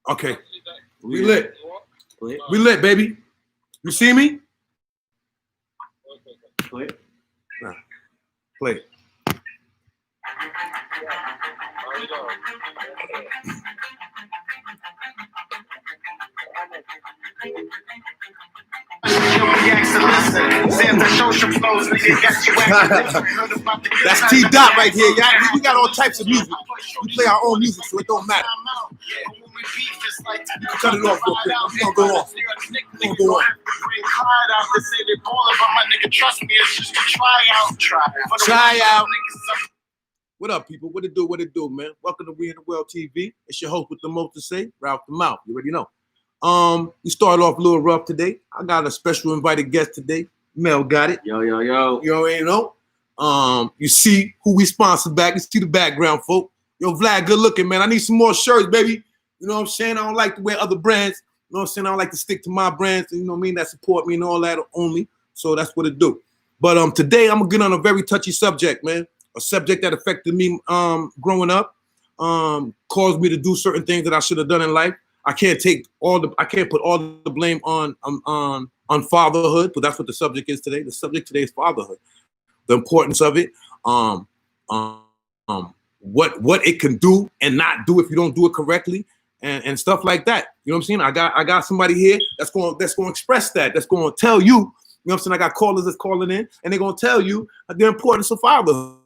Okay. We lit. We lit, baby. You see me? Play. Nah. Play. That's T Dot right here, y'all. We got all types of music. We play our own music, so it don't matter. Cut it off real quick. We're gonna go off. We're gonna go on. Try out. What up, people? What it do? What it do, man? Welcome to We in the World TV. It's your host with the most to say, Ralph the Mouth. You already know. We started off a little rough today. I got a special invited guest today. Mel got it. Yo, yo, yo. You already know. You see who we sponsored back. You see the background, folk. Yo, Vlad, good looking, man. I need some more shirts, baby. You know what I'm saying? I don't like to wear other brands. You know what I'm saying? I don't like to stick to my brands, you know what I mean, that support me and all that only. So that's what it do. But today I'm gonna get on a very touchy subject, man. A subject that affected me growing up, caused me to do certain things that I should have done in life. I can't put all the blame on fatherhood, but that's what the subject is today. The subject today is fatherhood. The importance of it, what it can do and not do if you don't do it correctly, and stuff like that. You know what I'm saying? I got somebody here that's going to express that. That's going to tell you. You know what I'm saying? I got callers that's calling in, and they're going to tell you the importance of fatherhood.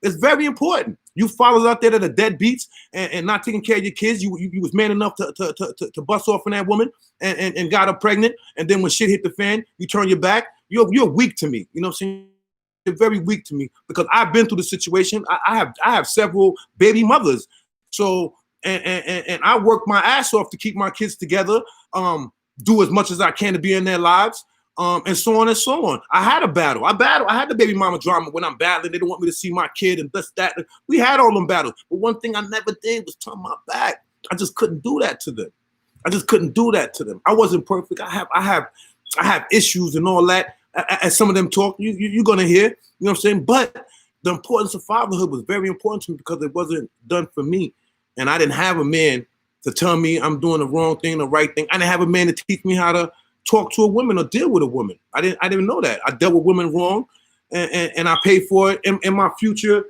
It's very important. You fathers out there that are deadbeats and not taking care of your kids. You was man enough to bust off on that woman and got her pregnant, and then when shit hit the fan, you turn your back. You're weak to me. You know what I'm saying? You're very weak to me because I've been through the situation. I have several baby mothers, so and I work my ass off to keep my kids together. Do as much as I can to be in their lives. And so on and so on. I had a battle. I had the baby mama drama when I'm battling. They don't want me to see my kid and this, that. We had all them battles. But one thing I never did was turn my back. I just couldn't do that to them. I wasn't perfect. I have issues and all that. As some of them talk, you're gonna hear. You know what I'm saying? But the importance of fatherhood was very important to me because it wasn't done for me, and I didn't have a man to tell me I'm doing the wrong thing, the right thing. I didn't have a man to teach me how to talk to a woman or deal with a woman. I didn't know that. I dealt with women wrong, and I paid for it in my future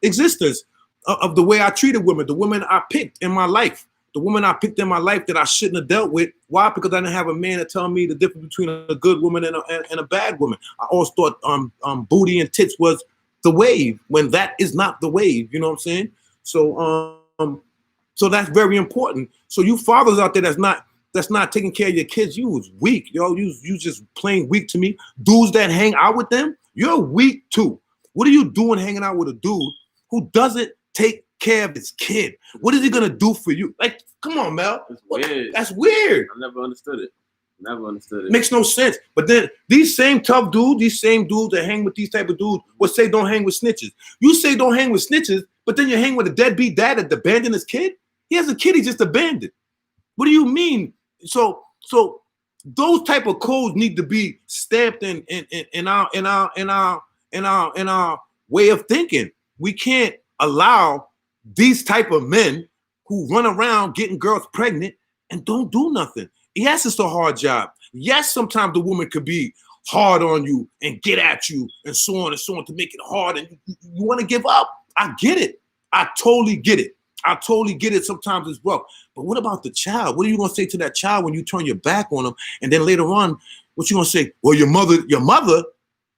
existence of the way I treated women, the women I picked in my life, that I shouldn't have dealt with. Why? Because I didn't have a man to tell me the difference between a good woman and a bad woman. I always thought booty and tits was the wave when that is not the wave. You know what I'm saying? So that's very important. So you fathers out there that's not taking care of your kids, you was weak, yo. You just plain weak to me. Dudes that hang out with them, you're weak too. What are you doing hanging out with a dude who doesn't take care of his kid? What is he gonna do for you? Like, come on, Mel. That's weird. I never understood it. Makes no sense. But then these same tough dudes, that hang with these type of dudes will say don't hang with snitches. You say don't hang with snitches, but then you hang with a deadbeat dad that abandoned his kid. He has a kid he just abandoned. What do you mean? So those type of codes need to be stamped in our way of thinking. We can't allow these type of men who run around getting girls pregnant and don't do nothing. Yes, it's a hard job. Yes, sometimes the woman could be hard on you and get at you and so on to make it hard, and you want to give up. I get it. I totally get it. Sometimes it's rough. But what about the child? What are you going to say to that child when you turn your back on them? And then later on, what you going to say? Well, your mother,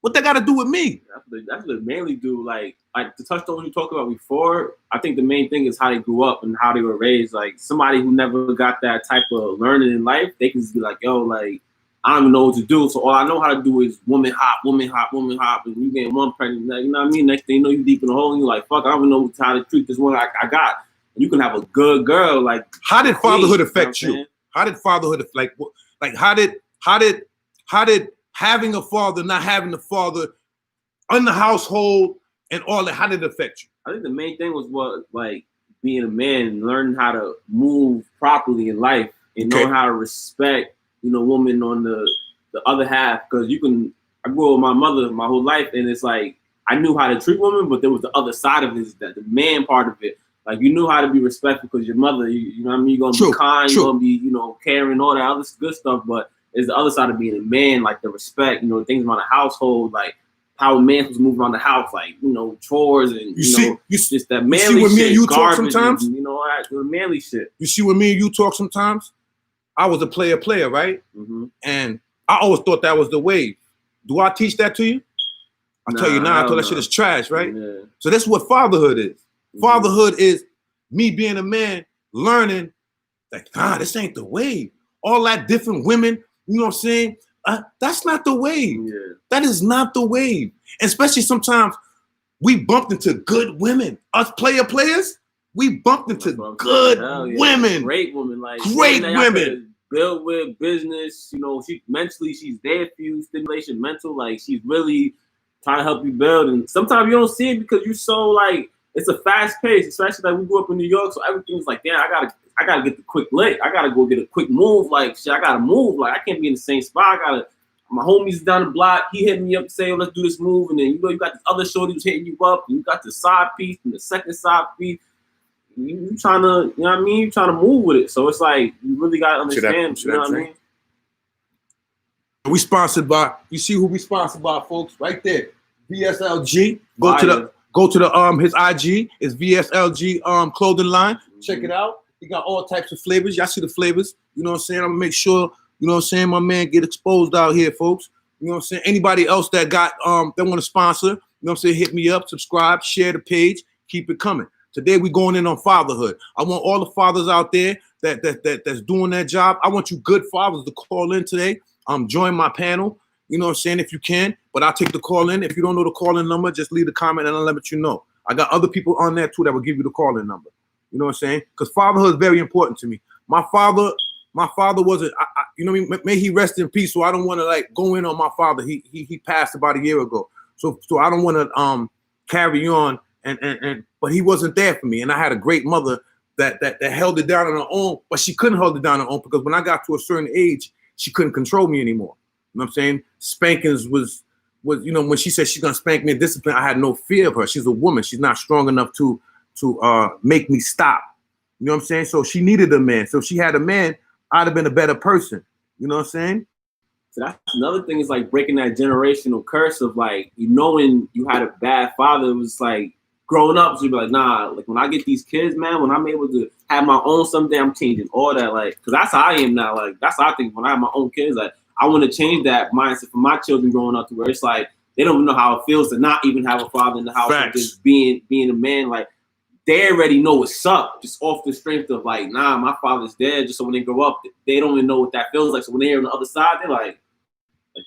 what that got to do with me? That's what it mainly do. Like to touch on what you talked about before, I think the main thing is how they grew up and how they were raised. Like somebody who never got that type of learning in life, they can just be like, yo, like, I don't even know what to do. So all I know how to do is woman hop. And you get one pregnant, you know what I mean? Next thing you know, you deep in the hole and you're like, fuck, I don't even know how to treat this one I got. And you can have a good girl. Like, how did fatherhood affect you? How did fatherhood how did having a father, not having a father in the household and all that, how did it affect you? I think the main thing was being a man and learning how to move properly in life and knowing how to respect, woman on the other half. Because I grew up with my mother my whole life, and it's like I knew how to treat women, but there was the other side of it, that the man part of it. like you knew how to be respectful because your mother, you know what I mean, you're gonna be kind, you're gonna be, you know, caring, all that other good stuff. But it's the other side of being a man, like the respect, you know, things around the household, like how a man was moving around the house, like, you know, chores and just that manly shit. Me and you talk sometimes, and, you know, the manly shit. You see, when me and you talk sometimes, I was a player, right? Mm-hmm. And I always thought that was the wave. Do I teach that to you? I tell you now, I thought that shit is trash, right? Yeah. So that's what fatherhood is. Mm-hmm. Fatherhood is me being a man, learning that, this ain't the wave. All that different women, you know what I'm saying? That's not the wave. Yeah. That is not the wave. And especially sometimes we bumped into good women. Us players, we bumped into good women. Great women. Like great women. Build with business, you know, she's there for you, stimulation, mental, like she's really trying to help you build. And sometimes you don't see it because you're so like, it's a fast pace, especially like we grew up in New York, so everything's like, damn, I gotta get the quick lick. I gotta go get a quick move. Like shit, I gotta move. Like I can't be in the same spot. My homies down the block, he hit me up and say, let's do this move. And then you got this other shorty who's hitting you up, and you got the side piece and the second side piece. You trying to, you know what I mean? You trying to move with it. So it's like you really gotta understand. You know what I mean? We sponsored by. You see who we sponsored by, folks? Right there, VSLG. Go to the his IG is VSLG clothing line. Check it out. He got all types of flavors. Y'all see the flavors. You know what I'm saying? I'm gonna make sure, you know what I'm saying, my man get exposed out here, folks. You know what I'm saying? Anybody else that got that want to sponsor, you know what I'm saying, hit me up, subscribe, share the page, keep it coming. Today we going in on fatherhood. I want all the fathers out there that's doing that job. I want you good fathers to call in today. Join my panel. You know what I'm saying, if you can, but I'll take the call in. If you don't know the call-in number, just leave the comment and I'll let you know. I got other people on there too that will give you the call-in number. You know what I'm saying? Because fatherhood is very important to me. My father wasn't, you know what I mean? May he rest in peace. So I don't want to like go in on my father. He passed about a year ago. So I don't want to carry on but he wasn't there for me. And I had a great mother that held it down on her own, but she couldn't hold it down on her own because when I got to a certain age, she couldn't control me anymore. You know what I'm saying? Spankings was, you know, when she said she's gonna spank me and discipline, I had no fear of her. She's a woman. She's not strong enough to make me stop. You know what I'm saying? So she needed a man. So if she had a man, I'd have been a better person. You know what I'm saying? So that's another thing, is like breaking that generational curse of like, you knowing you had a bad father. It was like growing up, so you'd be like, nah, like when I get these kids, man, when I'm able to have my own someday, I'm changing all that. Like, because that's how I am now. Like, that's how I think when I have my own kids. Like, I want to change that mindset for my children growing up to where it's like they don't even know how it feels to not even have a father in the house, and just being a man. Like, they already know what's up, just off the strength of like, nah, my father's dead. Just so when they grow up, they don't even know what that feels like. So when they're on the other side, they're like,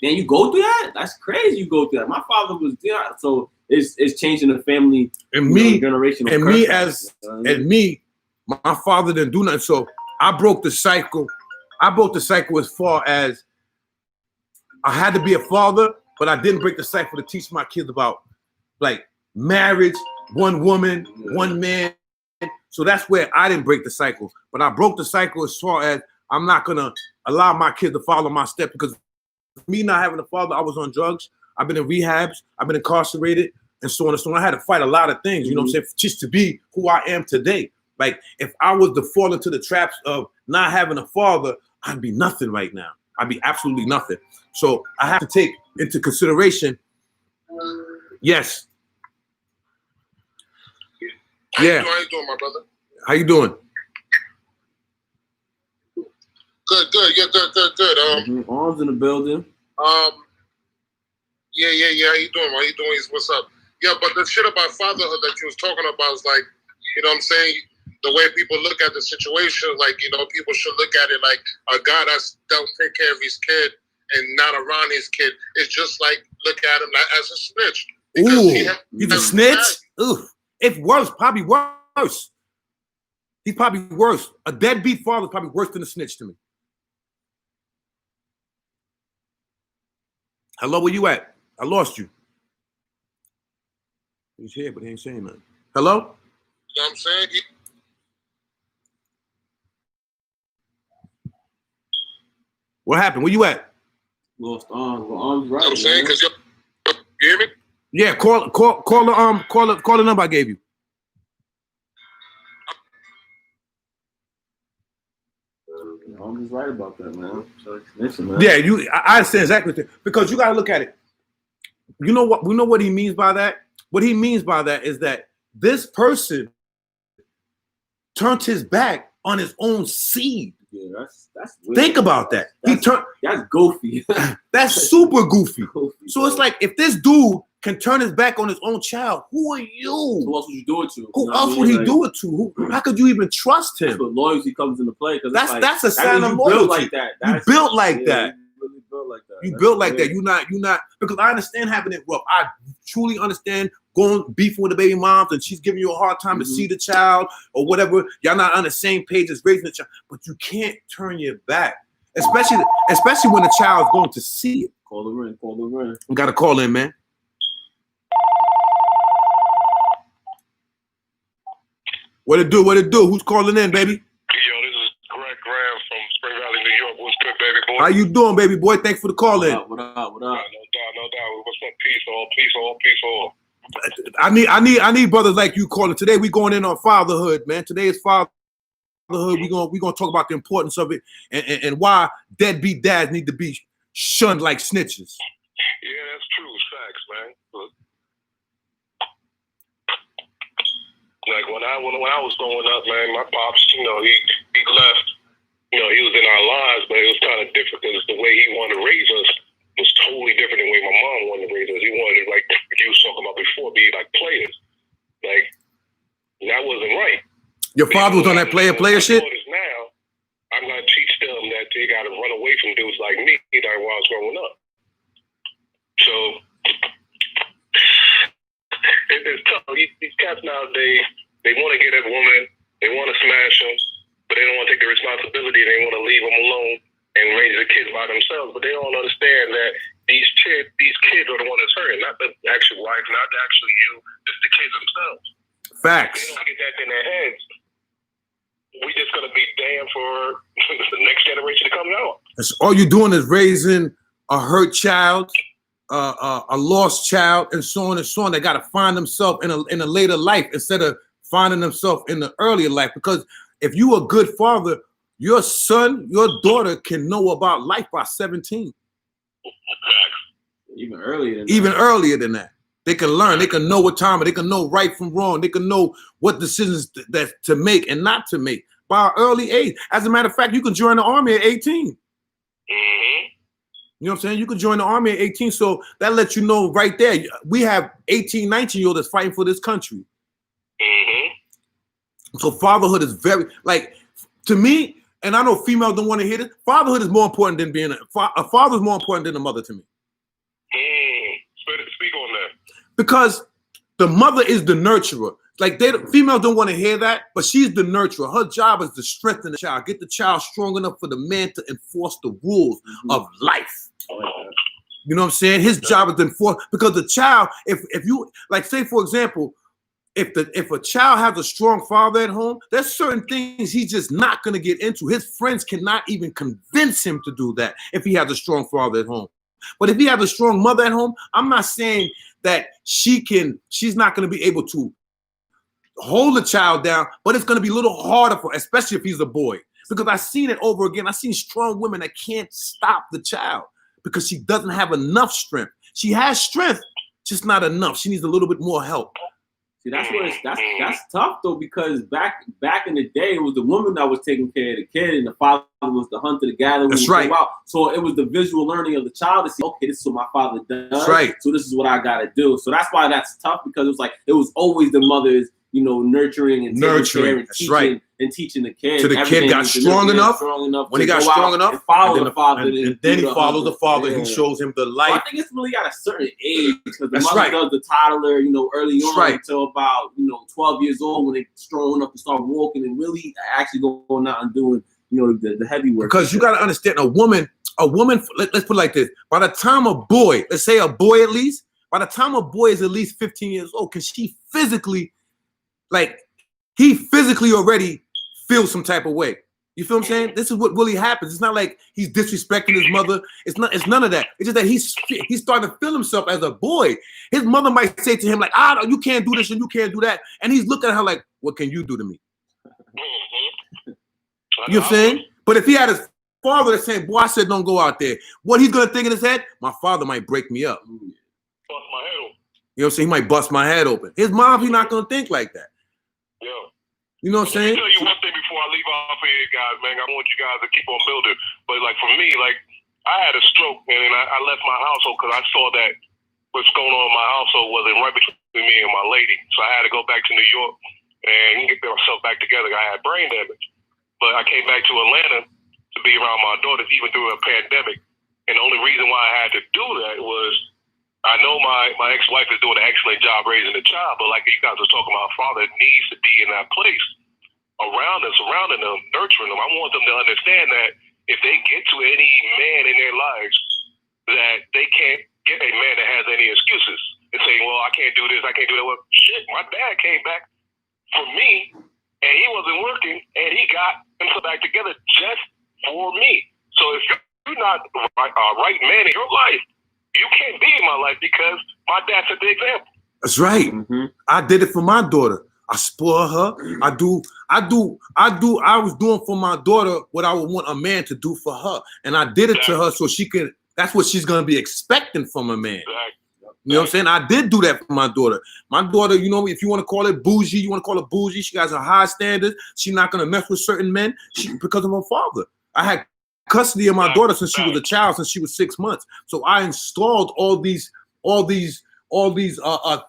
then you go through that? That's crazy. You go through that. My father was there, so it's changing the family and me generation. And me and me, my father didn't do nothing. So I broke the cycle. I broke the cycle as far as I had to be a father, but I didn't break the cycle to teach my kids about like marriage, one woman, one man. So that's where I didn't break the cycle. But I broke the cycle as far as I'm not gonna allow my kids to follow my step, because me not having a father, I was on drugs. I've been in rehabs. I've been incarcerated, and so on and so on. I had to fight a lot of things, you know what I'm saying, just to be who I am today. Like, if I was to fall into the traps of not having a father, I'd be nothing right now. I'd be absolutely nothing. So I have to take into consideration, yes. Yeah. How you doing, my brother? How you doing? Good. Yeah, good. Arms in the building. Yeah. How you doing? What's up? Yeah, but the shit about fatherhood that you was talking about is like, you know what I'm saying? The way people look at the situation, like, you know, people should look at it like a guy that's don't take care of his kid and not around his kid. It's just like, look at him like as a snitch. Ooh, he's a snitch? Ooh, it's worse, probably worse. He's probably worse. A deadbeat father is probably worse than a snitch to me. Hello, where you at? I lost you. He's here, but he ain't saying nothing. Hello? You know what I'm saying? What happened? Where you at? Lost arms. Well, arms right. You know what I'm saying? Because you hear me? Yeah, call the number I gave you. I'm just right about that, man. So listen, man. Yeah, I understand exactly because you got to look at it. You know what? We know what he means by that. What he means by that is that this person turned his back on his own seed. Yeah, that's weird. Think about that. That's goofy. That's super goofy. So it's bro. like if this dude can turn his back on his own child, who are you? Who else would you do it to? Who else would he do it to? How could you even trust him? That's what loyalty comes into play. That's a sign of loyalty. Built like that. You built like that. You really built like that. You built like that. You're not because I understand having it rough. I truly understand going beefing with the baby moms and she's giving you a hard time to see the child or whatever. Y'all not on the same page as raising the child, but you can't turn your back, especially when the child's going to see it. Call the ring. You gotta call in, man. What it do? Who's calling in, baby? Yo, this is Greg Graham from Spring Valley, New York. What's good, baby boy? How you doing, baby boy? Thanks for the call in. What up? No doubt. What's up? Peace all. I need brothers like you calling. Today we going in on fatherhood, man. Today is fatherhood. We gonna talk about the importance of it and why deadbeat dads need to be shunned like snitches. Yeah, that's true. Facts, man. Look. Like when I was growing up, man, my pops, he left. He was in our lives, but it was kind of different because the way he wanted to raise us was totally different than the way my mom wanted to raise us. He wanted, like you was talking about before, be like players. Like that wasn't right. Your father was on that player shit? Now, I'm gonna teach them that they gotta run away from dudes like me that while I was growing up. So it's tough. These cats nowadays, they want to get at women, they want to smash them, but they don't want to take the responsibility. They want to leave them alone and raise the kids by themselves. But they don't understand that these kids are the ones that's hurting, not the actual wife, not the actual you, it's the kids themselves. Facts. They don't get that in their heads. We just gonna be damned for the next generation to come out. All you're doing is raising a hurt child, a lost child, and so on and so on. They got to find themselves in a later life instead of finding themselves in the earlier life. Because if you a good father, your son, your daughter can know about life by 17. Even earlier than that. They can learn. They can know what time. They can know right from wrong. They can know what decisions that to make and not to make by an early age. As a matter of fact, you can join the army at 18. Mm-hmm. You know what I'm saying? You can join the army at 18. So that lets you know right there. We have 18, 19-year-olds that's fighting for this country. Mm-hmm. So fatherhood is very, like, to me, and I know females don't want to hear this, fatherhood is more important than being a father is more important than a mother to me. Speak on that. Because the mother is the nurturer. Like females don't want to hear that, but she's the nurturer. Her job is to strengthen the child, get the child strong enough for the man to enforce the rules of life. You know what I'm saying? His job is to enforce, because the child, if you like, say for example, if a child has a strong father at home, there's certain things he's just not going to get into. His friends cannot even convince him to do that if he has a strong father at home. But if he has a strong mother at home, I'm not saying that she's not going to be able to hold the child down, but it's going to be a little harder for, especially if he's a boy. Because I've seen it over again. I've seen strong women that can't stop the child because she doesn't have enough strength. She has strength, just not enough. She needs a little bit more help. See, that's tough though, because back in the day, it was the woman that was taking care of the kid, and the father was the hunter, the gatherer. That's right. So it was the visual learning of the child to see, okay, this is what my father does. That's right. So this is what I gotta do. So that's why that's tough, because it was always the mother's, nurturing and taking care and teaching, right, and teaching the kid. So the kid got strong enough. When he got strong enough, and follow the father, and then he follows the father. Yeah. He shows him the light. So I think it's really at a certain age, because the That's mother right. does the toddler, early on, right, until about 12 years old, when they're strong enough to start walking and really actually going out and doing the heavy work. Because you got to understand, a woman. Let's put it like this: by the time a boy, let's say a boy at least, by the time a boy is at least 15 years old, can she physically, he physically already feels some type of way. You feel what I'm saying? This is what really happens. It's not like he's disrespecting his mother. It's none of that. It's just that he's starting to feel himself as a boy. His mother might say to him like, you can't do this and you can't do that. And he's looking at her like, what can you do to me? You know what I'm saying? But if he had his father that's saying, boy, I said don't go out there, what he's gonna think in his head, my father might break me up. Bust my head open. You know what I'm saying? He might bust my head open. His mom, he's not gonna think like that. Yeah. You know what I'm saying? Let me tell you one thing before I leave off of here, guys, man. I want you guys to keep on building. But like for me, like I had a stroke, man, and I left my household because I saw that what's going on in my household wasn't right between me and my lady. So I had to go back to New York and get myself back together. I had brain damage. But I came back to Atlanta to be around my daughters even through a pandemic. And the only reason why I had to do that was I know my ex-wife is doing an excellent job raising the child, but like you guys were talking about, father needs to be in that place around them, surrounding them, nurturing them. I want them to understand that if they get to any man in their lives, that they can't get a man that has any excuses and saying, well, I can't do this, I can't do that. Well, shit, my dad came back for me, and he wasn't working, and he got himself back together just for me. So if you're not a right man in your life, you can't be in my life because my dad set the example. That's right. Mm-hmm. I did it for my daughter. I spoil her. I was doing for my daughter what I would want a man to do for her. And I did it to her so she could, that's what she's gonna be expecting from a man. Exactly. You know what I'm saying? I did do that for my daughter. My daughter, you know, if you want to call it bougie, you want to call it bougie. She has a high standard. She's not gonna mess with certain men because of her father. I had custody of my daughter since she was a child, since she was 6 months. So I installed all these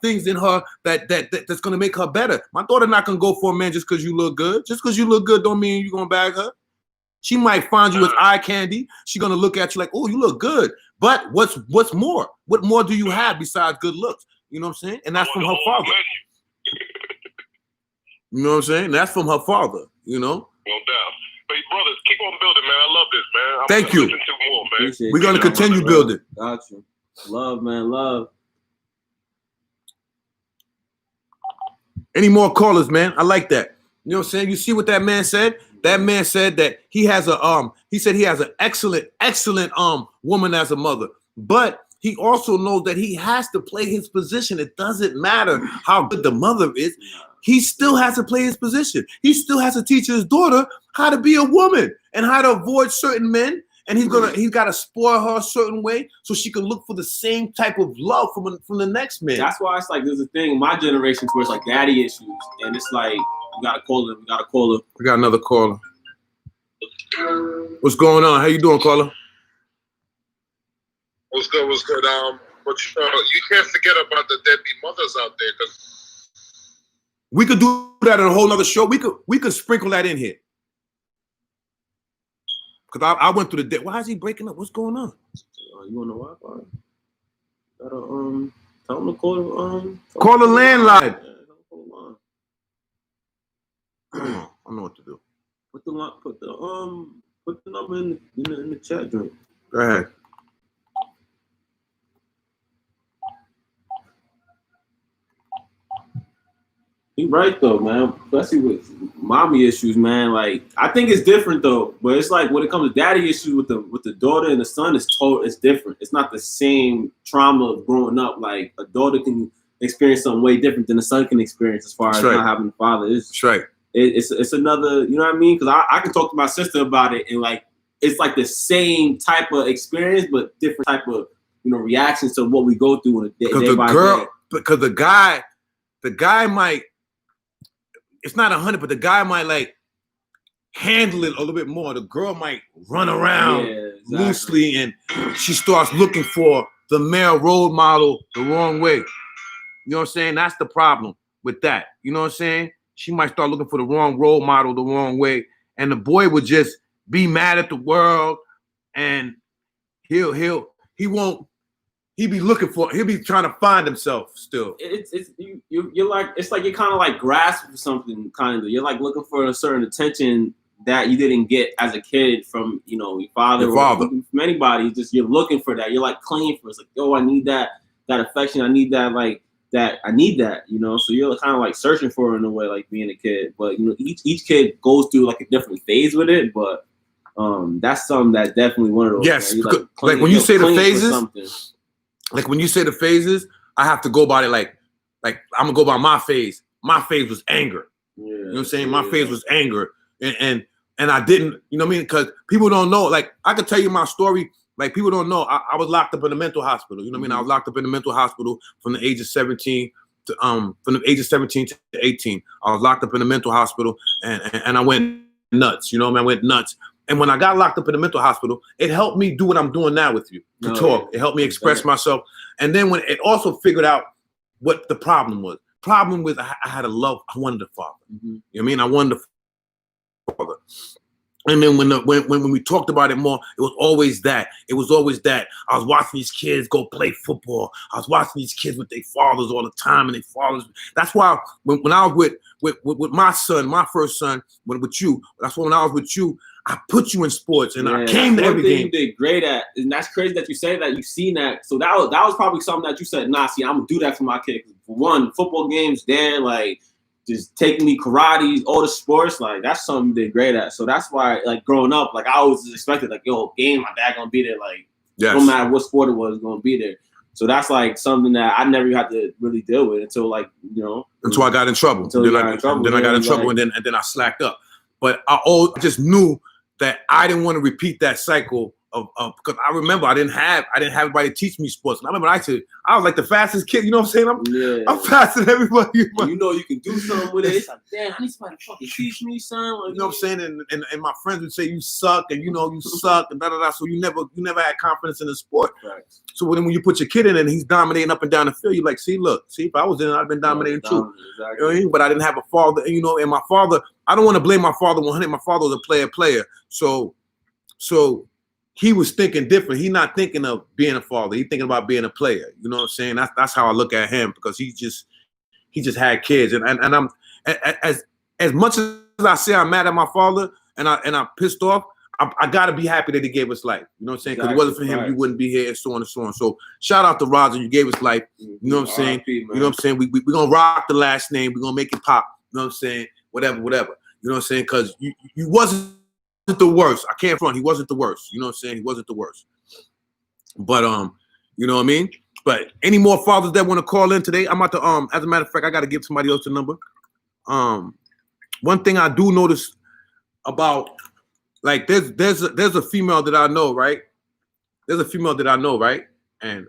things in her that's gonna make her better. My daughter not gonna go for a man just because you look good. Just because you look good don't mean you're gonna bag her. She might find you as eye candy. She's gonna look at you like, oh, you look good. But what's more? What more do you have besides good looks? You know what I'm saying? And that's from her father. You know what I'm saying? That's from her father. You know. No doubt. But brothers, keep on building, man. I love this, man. I'm Thank you. Listen to more, man. Appreciate We're gonna you, continue bro. building. Got you. Love, man. Love. Any more callers, man? I like that. You know what I'm saying? You see what that man said? That man said that he has he said he has an excellent woman as a mother. But he also knows that he has to play his position. It doesn't matter how good the mother is. He still has to play his position. He still has to teach his daughter how to be a woman and how to avoid certain men. And he's got to spoil her a certain way so she can look for the same type of love from the next man. That's why it's like there's a thing in my generation where it's like daddy issues, and it's like we gotta call her. We got another caller. What's going on? How you doing, caller? What's good? But you can't forget about the deadbeat mothers out there, because We could do that in a whole nother show. We could sprinkle that in here. Because I went through the day. Why is he breaking up? What's going on? You on the Wi-Fi? Gotta tell him to call Call the landline. Yeah, I know what to do. put the number in the chat joint. Go ahead. You're right though, man. Especially with mommy issues, man. Like I think it's different though. But it's like when it comes to daddy issues with the daughter and the son, it's different. It's not the same trauma of growing up. Like a daughter can experience something way different than a son can experience as far as not having a father. That's right. It's another, you know what I mean? Because I can talk to my sister about it and like it's like the same type of experience, but different type of reactions to what we go through in a day by day. Because the guy might. It's not 100, but the guy might like handle it a little bit more. The girl might run around loosely, and she starts looking for the male role model the wrong way. You know what I'm saying? That's the problem with that. You know what I'm saying? She might start looking for the wrong role model the wrong way, and the boy would just be mad at the world, and he'll be trying to find himself still. You're like, it's like you're kind of like grasping for something, kind of. You're like looking for a certain attention that you didn't get as a kid from your father or from anybody. Just you're looking for that. You're like clinging for it. It's like, oh, I need that affection. I need that, like that. I need that. So you're kind of like searching for it in a way, like being a kid. But each kid goes through like a different phase with it. But that's something that's definitely one of those. Yes, like when you say the phases. Like when you say the phases, I have to go by it like I'm gonna go by my phase. My phase was anger. You know what I'm saying? My phase was anger. And and I didn't, you know what I mean? Because people don't know. Like I could tell you my story. Like people don't know. I was locked up in a mental hospital. You know what I mean? I was locked up in a mental hospital from the age of 17 to from the age of 17 to 18. I was locked up in a mental hospital, and I went nuts. You know what I mean? I went nuts. And when I got locked up in the mental hospital, it helped me do what I'm doing now with you, to talk. Yeah. It helped me express myself. And then when it also figured out what the problem was. Problem with I had a love. I wanted a father. You know what I mean? I wanted a father. And then when we talked about it more, it was always that. It was always that. I was watching these kids go play football. I was watching these kids with their fathers all the time, and their fathers. That's why when I was with my son, my first son, with you, that's why when I was with you, I put you in sports, and I came to every game. You did great at, and that's crazy that you say that. You've seen that, so that was probably something that you said, nah, see, I'm gonna do that for my kids. For one, football games, there, like just taking me karate, all the sports, like that's something you did great at. So that's why, like growing up, like I always expected, like yo, game, my dad gonna be there, like no matter what sport it was, gonna be there. So that's like something that I never had to really deal with until like until I got in trouble. Then I got in trouble, and then I slacked up. But I just knew that I didn't want to repeat that cycle of because I remember I didn't have anybody teach me sports. And I remember I was like the fastest kid. You know what I'm saying? I'm faster than everybody. You know you can do something with it. It's like, damn, I need somebody to fucking teach me, son. Like, you know what I'm saying? And my friends would say you suck, and you suck, and da da da. So you never had confidence in the sport. Right. So when you put your kid in and he's dominating up and down the field, you're like, see, if I was in it, I'd been dominating too. Exactly. You know what I mean? But I didn't have a father, and my father. I don't want to blame my father 100. My father was a player. So he was thinking different. He's not thinking of being a father. He's thinking about being a player. You know what I'm saying? That's how I look at him, because he just had kids. And I'm as much as I say I'm mad at my father and I'm pissed off, I gotta be happy that he gave us life. You know what I'm saying? Because it wasn't for him, you wouldn't be here, and so on and so on. So shout out to Roger, you gave us life. You know what I'm saying? You know what I'm saying? We're gonna rock the last name. We're gonna make it pop. You know what I'm saying? Whatever. You know what I'm saying? Because you wasn't the worst. I can't front. He wasn't the worst. You know what I'm saying? He wasn't the worst. But you know what I mean? But any more fathers that want to call in today, I'm about to as a matter of fact, I gotta give somebody else the number. One thing I do notice about, like, there's a female that I know, right? There's a female that I know, right? And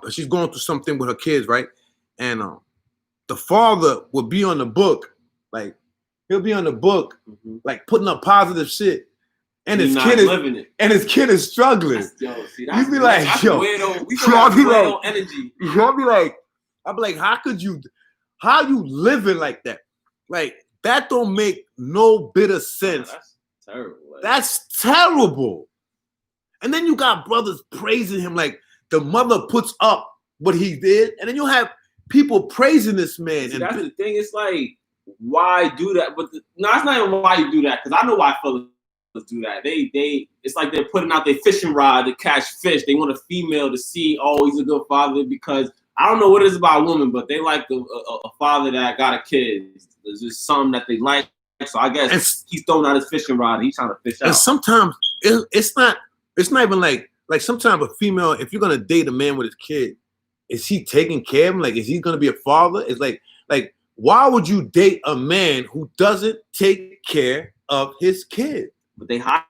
she's going through something with her kids, right? And the father will be on the book, like he'll be on the book, like putting up positive shit, and his kid is struggling. You be like, yo, I'll be like, how you living like that? Like that don't make no bit of sense. That's terrible. That's terrible. And then you got brothers praising him, like the mother puts up what he did, and then you have people praising this man. See, that's the thing. It's like, why do that? But no, it's not even why you do that, because I know why fellas do that. It's like they're putting out their fishing rod to catch fish. They want a female to see, oh, he's a good father, because I don't know what it is about women, but they like a father that got a kid. There's just something that they like. So I guess he's throwing out his fishing rod and he's trying to fish out. And sometimes it's not even like sometimes a female, if you're gonna date a man with his kid, is he taking care of him? Like, is he gonna be a father? It's like why would you date a man who doesn't take care of his kid? But they hide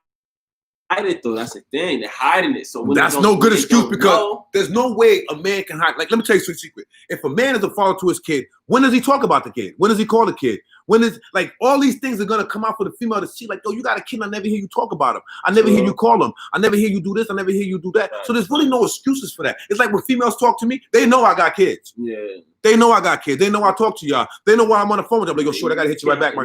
it though. That's the thing. They're hiding it. So that's no good excuse, because there's no way a man can hide. Like, let me tell you some secret. If a man is a father to his kid, when does he talk about the kid? When does he call the kid? When is, like, all these things are gonna come out for the female to see, like, yo, you got a kid, I never hear you talk about him. I never hear you call him. I never hear you do this. I never hear you do that. So there's really no excuses for that. It's like when females talk to me, they know I got kids. Yeah. They know I got kids. They know I talk to y'all. They know why I'm on the phone with them. Like, yo, short, I gotta hit you right back.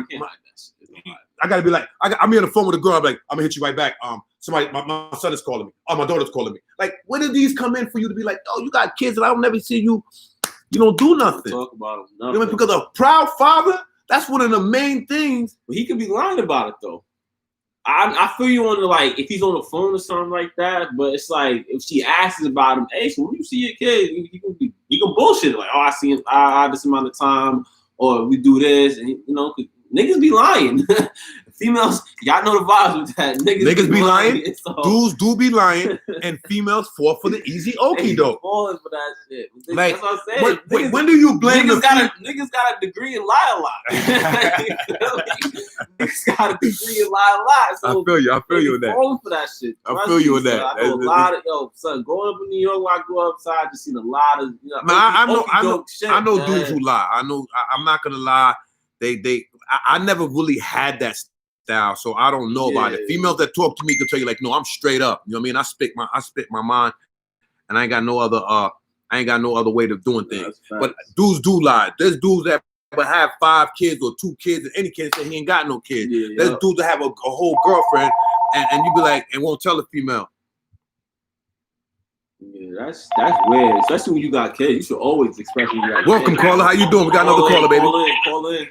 I gotta be like, I'm on the phone with a girl. I'm like, I'm gonna hit you right back. Somebody, my son is calling me. Oh, my daughter's calling me. Like, when did these come in for you to be like, oh, you got kids and I'll never see you? You don't do nothing. Talk about them. You know, because a proud father, that's one of the main things. But he could be lying about it though. I feel you on the, like, if he's on the phone or something like that. But it's like, if she asks about him, hey, so when you see your kid, you can bullshit like, oh, I see him this amount of time, or we do this, and you know, niggas be lying. Females, y'all know the vibes with that. Niggas be lying. So. Dudes do be lying, and females fall for the easy okie doke. Falling for that shit. Like, that's what I'm saying. When do you blame niggas got a degree in lie a lot. Niggas got got a degree in lie a lot. So I feel you. I feel you in that. falling for that shit. I feel you in that. I know a lot of son growing up in New York. Where I grew up, so I just seen a lot of. You know, I know dudes who lie. I'm not gonna lie. I never really had that style, so I don't know about it. Females that talk to me can tell you like, no, I'm straight up. You know what I mean? I spit my mind, and I ain't got no other way of doing things. But dudes do lie. There's dudes that have 5 kids or 2 kids, and any kid say he ain't got no kids. There's dudes that have a whole girlfriend, and you be like, and won't tell the female. Yeah, that's weird. Especially when you got kids, you should always express when you got Welcome, kids. caller. How you doing? We got another caller, baby. Call in.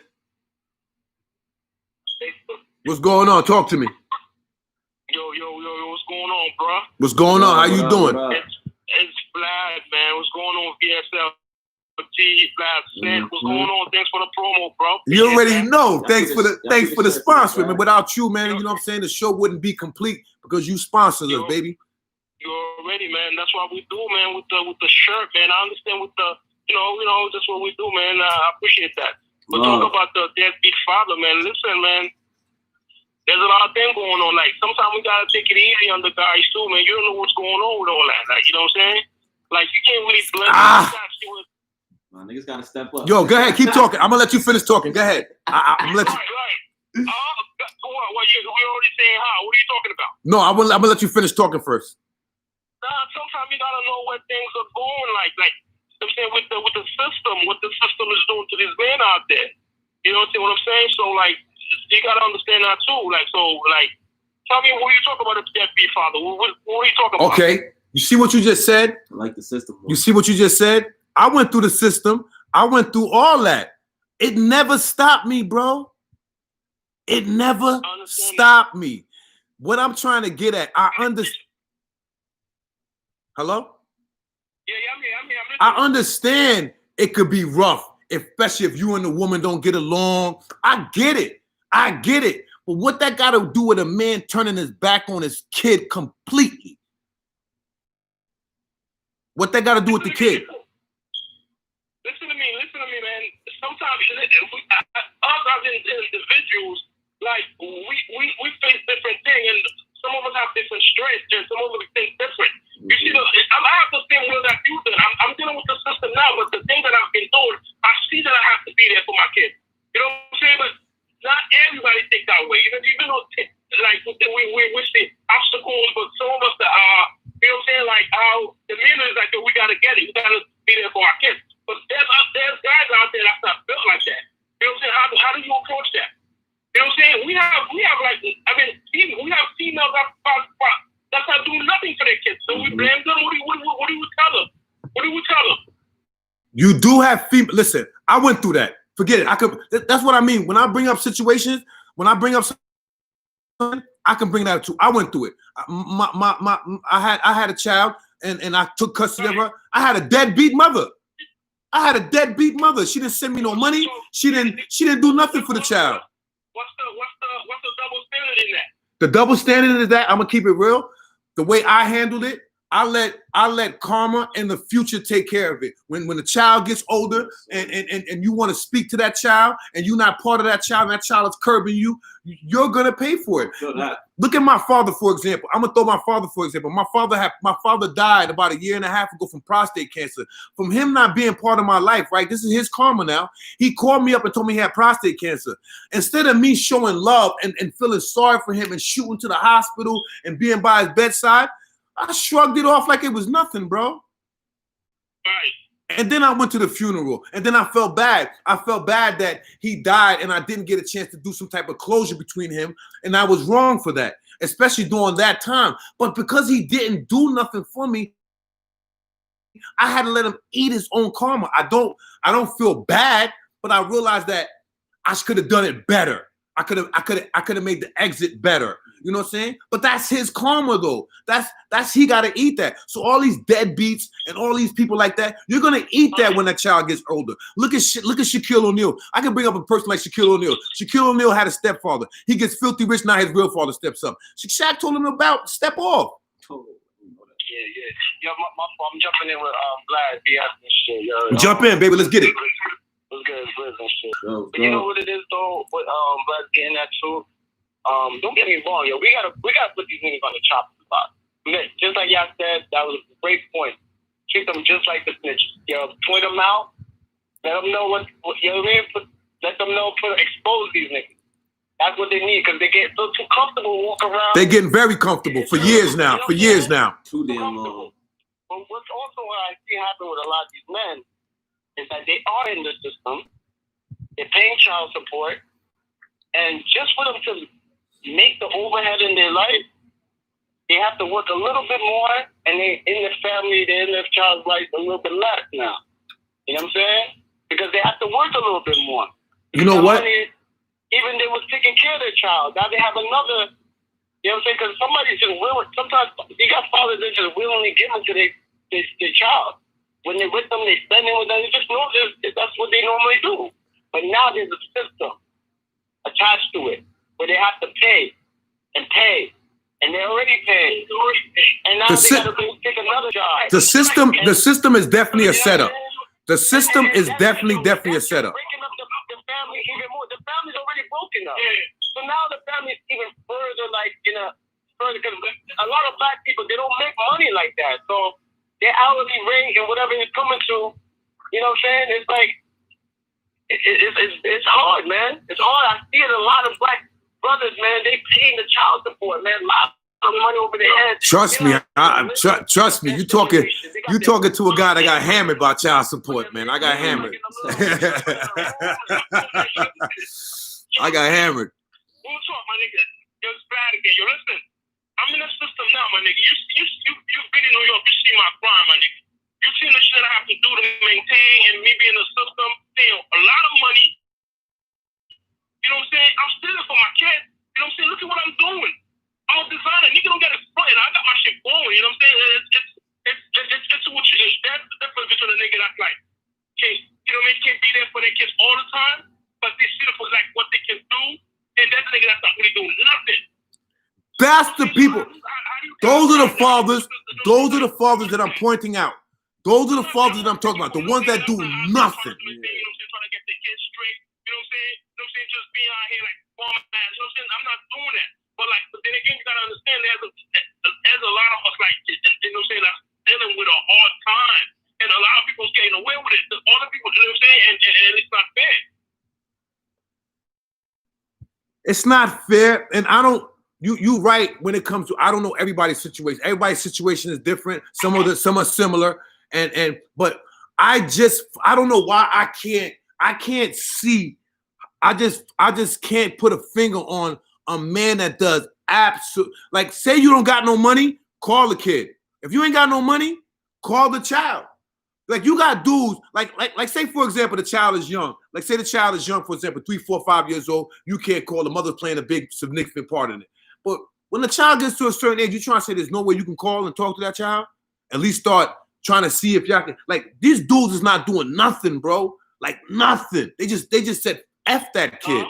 What's going on? Talk to me. Yo, what's going on, bro? What's going on? How you doing? It's Vlad, man. What's going on, VSL? Vlad, what's going on? Thanks for the promo, bro. You already know. Thanks for the sponsor, man. Without you, man, you know what I'm saying? The show wouldn't be complete because you sponsored us, baby. You already, man. That's what we do, man. With the shirt, man. I understand with the, you know, that's what we do, man. I appreciate that. But talk about the deadbeat father, man. Listen, man. There's a lot of things going on. Like, sometimes we gotta take it easy on the guys too, man. You don't know what's going on with all that. Like, you know what I'm saying? Like, you can't really blend My niggas gotta step up. Yo, go ahead, keep talking. I'm gonna let you finish talking. Go ahead. I'm gonna let you. Right. What you already saying how? What are you talking about? No, I'm gonna let you finish talking first. Sometimes you gotta know where things are going. Like I'm saying with the system, what the system is doing to these men out there. You know what I'm saying? So like, you gotta understand that too. Like, tell me what you talking about the deadbeat father. What are you talking about? Okay, you see what you just said? I like the system. You see what you just said? I went through the system. I went through all that. It never stopped me, bro. It never stopped me. What I'm trying to get at, I understand. Hello? Yeah, I'm here. I understand it could be rough, especially if you and the woman don't get along. I get it. But what that got to do with a man turning his back on his kid completely? What that got to do with the kid? Listen to me, man. Sometimes us as individuals, like we face different things, and some of us have different strengths, and some of us think different. You see, I have the same will that you did. I'm dealing with the system now, but the thing that I've been doing, I see that I have to be there for my kids. You know what I'm saying? But not everybody think that way. Even though, like, we see obstacles, but some of us that are, you know what I'm saying? Like, the men is like, we gotta get it. We gotta be there for our kids. But there's guys out there that's not built like that. You know what I'm saying? How do you approach that? You know what I'm saying? We have like, I mean, we have females that's not doing nothing for their kids. So we blame them. What do we tell them? What do we tell them? You do have female. Listen, I went through that. Forget it. That's what I mean. When I bring up situations, I can bring that up too. I went through it. I had a child and I took custody of her. I had a deadbeat mother. She didn't send me no money. She didn't do nothing for the child. What's the double standard in that? The double standard is that I'm gonna keep it real. The way I handled it, I let karma and the future take care of it. When the child gets older and you want to speak to that child and you're not part of that child and that child is curbing you, you're gonna pay for it. Look at my father, for example. I'm gonna throw my father, for example. My father died about 1.5 years ago from prostate cancer. From him not being part of my life, right? This is his karma now. He called me up and told me he had prostate cancer. Instead of me showing love and feeling sorry for him and shooting to the hospital and being by his bedside, I shrugged it off like it was nothing, bro. Right. And then I went to the funeral, and then I felt bad. I felt bad that he died, and I didn't get a chance to do some type of closure between him, and I was wrong for that, especially during that time. But because he didn't do nothing for me, I had to let him eat his own karma. I don't feel bad, but I realized that I could have done it better. I could have made the exit better. You know what I'm saying? But that's his karma, though. That's he got to eat that. So all these deadbeats and all these people like that, you're gonna eat that when that child gets older. Look at Shaquille O'Neal. I can bring up a person like Shaquille O'Neal. Shaquille O'Neal had a stepfather. He gets filthy rich now. His real father steps up. Shaq told him about step off. Yeah. I'm jumping in with Vlad, BS and shit. Yo. Jump in, baby. Let's get it. What's good, and shit. Go. You know what it is though? What Vlad's getting at too. Don't get me wrong, yo. We gotta put these niggas on the chopping block. Just like y'all said, that was a great point. Treat them just like the snitch. Yo, point them out. Let them know what you know what I mean. Let them know. Expose these niggas. That's what they need because they get so too comfortable walking around. They're getting very comfortable for years now. For years now. Too damn long. But what's also what I see happen with a lot of these men is that they are in the system. They're paying child support, and just for them to make the overhead in their life, they have to work a little bit more, and they in the family, they're in their child's life a little bit less now. You know what I'm saying? Because they have to work a little bit more. You know what? Even they was taking care of their child. Now they have another, you know what I'm saying? Because somebody's just willing, sometimes you got fathers that just willingly give them to their child. When they're with them, they're spending with them. They just know that's what they normally do. But now there's a system attached to it where they have to pay. And they're already paying. And now they got to go take another job. The system is definitely a setup. The system is definitely a setup. Breaking up the family even more. The family's already broken up. So now the family's even further, because a lot of black people, they don't make money like that. So their hourly rate and whatever it's coming to, you know what I'm saying? It's like, it's hard, man. It's hard. I see it a lot of black brothers, man. They paying the child support, man. A lot of money over their heads. Trust me, trust me. You talking to a guy that got hammered by child support, man. I got hammered. I got hammered. We'll talk, my nigga. Yo, it's bad again. Yo, listen. I'm in the system now, my nigga. You've been in New York. You see my crime, my nigga. You seen the shit I have to do to maintain and me be in the system, paying a lot of money. You know what I'm saying? I'm stealing for my kids. You know what I'm saying? Look at what I'm doing. I'm a designer. Nigga don't get it fronting. I got my shit going. You know what I'm saying? It's what you. That's the difference between a nigga that's like, okay, you know what I mean? Can't be there for their kids all the time, but they see for like what they can do, and that nigga that's not really doing nothing. That's the people. Those are the fathers. Those are the fathers that I'm pointing out. Those are the fathers that I'm talking about. The ones that do nothing. You know what I'm saying? Trying to get their kids straight. You know what I'm saying? You know what I'm saying? Just being out here like bomb ass. You know what I'm saying? I'm not doing that. But then again, you gotta understand there's a lot of us like, you know what I'm saying, that's dealing with a hard time. And a lot of people's getting away with it. All the people, you know what I'm saying? And it's not fair. It's not fair. And I don't, you right when it comes to, I don't know everybody's situation. Everybody's situation is different. Some are similar. But I don't know why I can't see. I just can't put a finger on a man that does absolute, like, say you don't got no money, call the kid. If you ain't got no money, call the child. Like, you got dudes, like say, for example, the child is young. Like, say the child is young, for example, 3, 4, 5 years old. You can't call. The mother's playing a big, significant part in it. But when the child gets to a certain age, you're trying to say there's no way you can call and talk to that child? At least start trying to see if y'all can. Like, these dudes is not doing nothing, bro. Like, nothing. They just said, F that kid.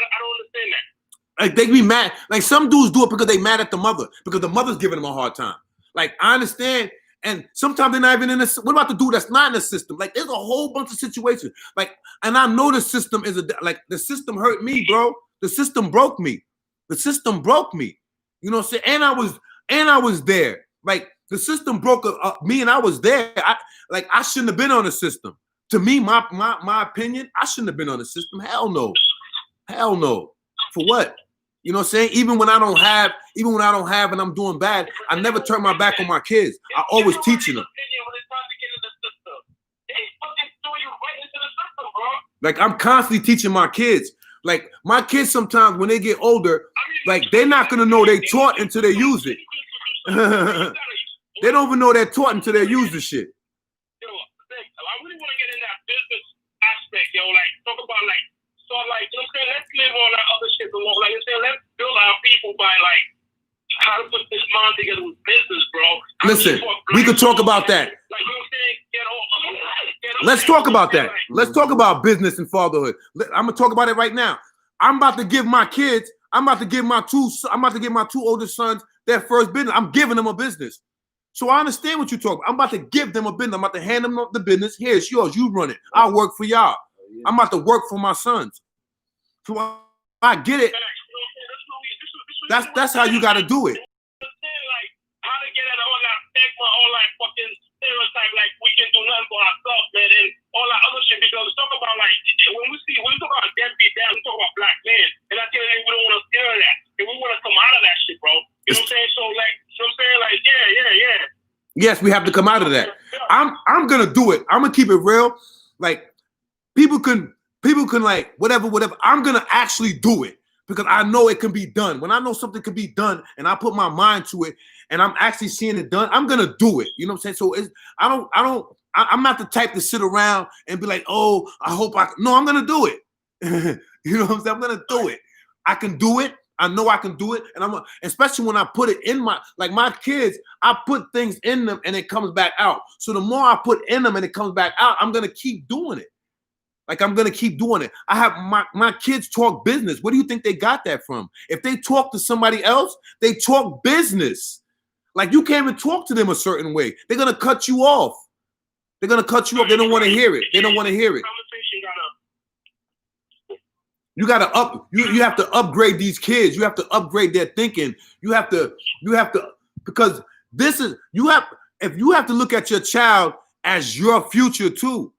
I don't understand that. Like, they be mad. Like, some dudes do it because they mad at the mother, because the mother's giving them a hard time. Like, I understand. And sometimes they're not even in the, what about the dude that's not in the system? Like, there's a whole bunch of situations. Like, and I know the system is the system hurt me, bro. The system broke me. The system broke me. You know what I'm saying? And I was there. Like, the system broke me, and I was there. I shouldn't have been on the system. To me, my opinion, I shouldn't have been on the system. Hell no. Hell no. For what? You know what I'm saying? Even when I don't have and I'm doing bad, I never turn my back on my kids. I always teaching them. Like, I'm constantly teaching my kids. Like, my kids sometimes when they get older, like, they're not gonna know they taught until they use it. They don't even know they're taught until they use the shit. Yo, I really want to get in that business aspect, yo. Like, talk about like, so like, you know what I'm saying? Let's live all that other shit alone. Like, you know, let's build our people by like how to put this mind together with business, bro. Listen, we could talk about that. Like, you know what I'm saying? Let's talk about that. Let's talk about business and fatherhood. I'm gonna talk about it right now. I'm about to give my kids. I'm about to give my two oldest sons their first business. I'm giving them a business. So I understand what you're talking about. I'm about to give them a business. I'm about to hand them the business. Here, it's yours. You run it. I'll work for y'all. I'm about to work for my sons. So I get it. That's how you got to do it. Like how to get at all that stigma, all that fucking stereotype, like we can do nothing for ourselves, man, and all that other shit. Because we talk about like when we talk about deadbeat dad, we talk about black men, and I think we don't want to scare that, and we want to come out of that shit, bro. You know what I'm saying? So like, you know what I'm saying? Like, yeah. Yes, we have to come out of that. I'm gonna do it. I'm gonna keep it real. Like people can like whatever. I'm gonna actually do it because I know it can be done. When I know something can be done and I put my mind to it and I'm actually seeing it done, I'm gonna do it. You know what I'm saying? So I'm not the type to sit around and be like, oh, I hope no, I'm gonna do it. You know what I'm saying? I'm gonna do it. I can do it. I know I can do it, and especially when I put it in my kids, I put things in them and it comes back out. So the more I put in them and it comes back out, I'm gonna keep doing it. Like I'm gonna keep doing it. I have my kids talk business. Where do you think they got that from? If they talk to somebody else, they talk business. Like you can't even talk to them a certain way. They're gonna cut you off. They're gonna cut you off. They don't want to hear it. They don't want to hear it. You gotta you have to upgrade these kids. You have to upgrade their thinking. You have to because if you have to look at your child as your future too.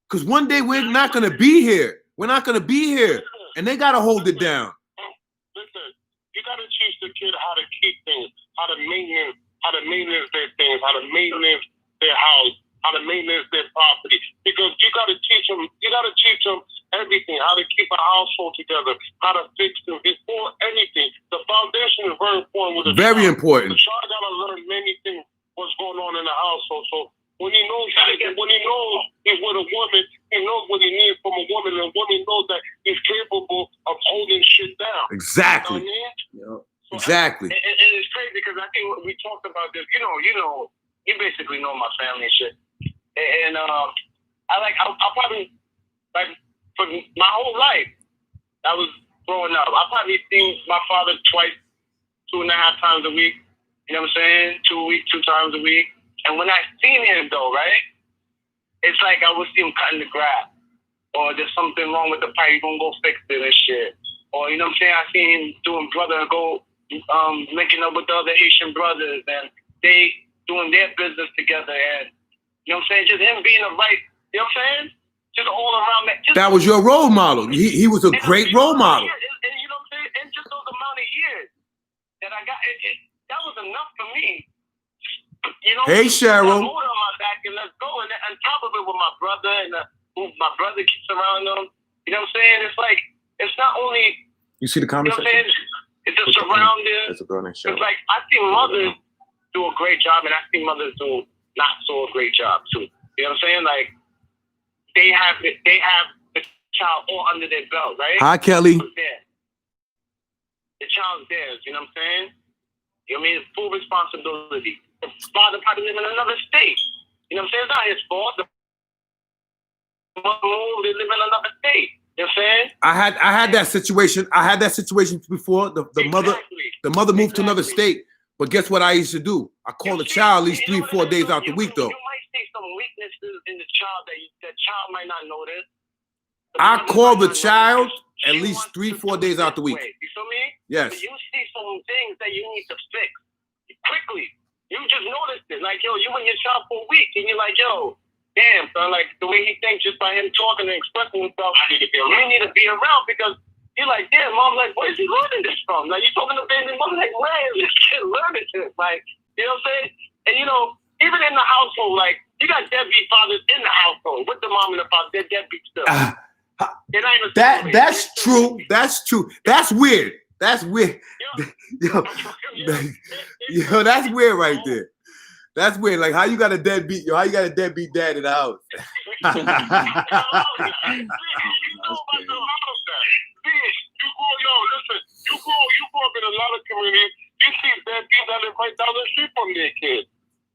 Because one day we're not gonna be here. We're not gonna be here. And they gotta hold it down. Listen, you gotta teach the kid how to keep things, how to maintenance their things, how to maintenance their house, how to maintenance their property. Because you gotta teach them everything, how to keep a household together, how to fix them before anything. The foundation is very important with the very child. important. The child gotta learn many things, what's going on in the household. So when he knows he's with a woman, he knows what he needs from a woman, and a woman knows that he's capable of holding shit down. Exactly. You know what I mean? So, exactly. And it's crazy because I think we talked about this. You basically know my family and shit. And I'll probably like for my whole life, I was growing up. I probably seen my father twice, 2.5 times a week. You know what I'm saying? 2 times a week. And when I seen him though, right? It's like I would see him cutting the grass, or there's something wrong with the pipe. You gonna go fix it and shit. Or you know what I'm saying? I seen him doing brother and go linking up with the other Haitian brothers, and they doing their business together. And you know what I'm saying? Just him being a right. You know what I'm saying? Just all around that. That was your role model. He was a great role model. And you know what I'm saying? And just those amount of years that I got, that was enough for me. You know, hey, Cheryl. Hold on my back and let's go. And on top of it with my brother and my brother keeps around them. You know what I'm saying? It's like, it's not only. You see the conversation? You know what I'm saying? It's the surroundings. There's a girl named Cheryl. It's like, I see mothers do a great job and I see mothers do not so a great job too. You know what I'm saying? Like, they have the child all under their belt, right? Hi, Kelly. The child's theirs, you know what I'm saying? You know what I mean? It's full responsibility. The father probably live in another state. You know what I'm saying? It's not his fault. The mother, they live in another state. You know what I'm saying? I had that situation. I had that situation before. The mother moved to another state. But guess what I used to do? I call the child at least 3-4 days out the week though. You might see some weaknesses in the child that the child might not notice. I call the child at least 3-4 days out the week. You feel me? Yes. But you see some things that you need to fix quickly. You just noticed it. Like, yo, you and your child for a week, and you're like, yo, damn, son, like, the way he thinks just by him talking and expressing himself, you need to be around because you're like, damn, mom, like, where's he learning this from? Like, you talking to baby mom, like, where is this kid learning this? Like, you know what I'm saying? And, you know, even in the household, like, you got deadbeat fathers in the household with the mom and the father, they're deadbeat still. That's true. That's true. That's weird. That's weird. Yo, that's weird right there. That's weird. Like how you got a deadbeat, how you got a deadbeat dad in the house? You grew up in a lot of communities. You see deadbeats that live right down the street from their kids.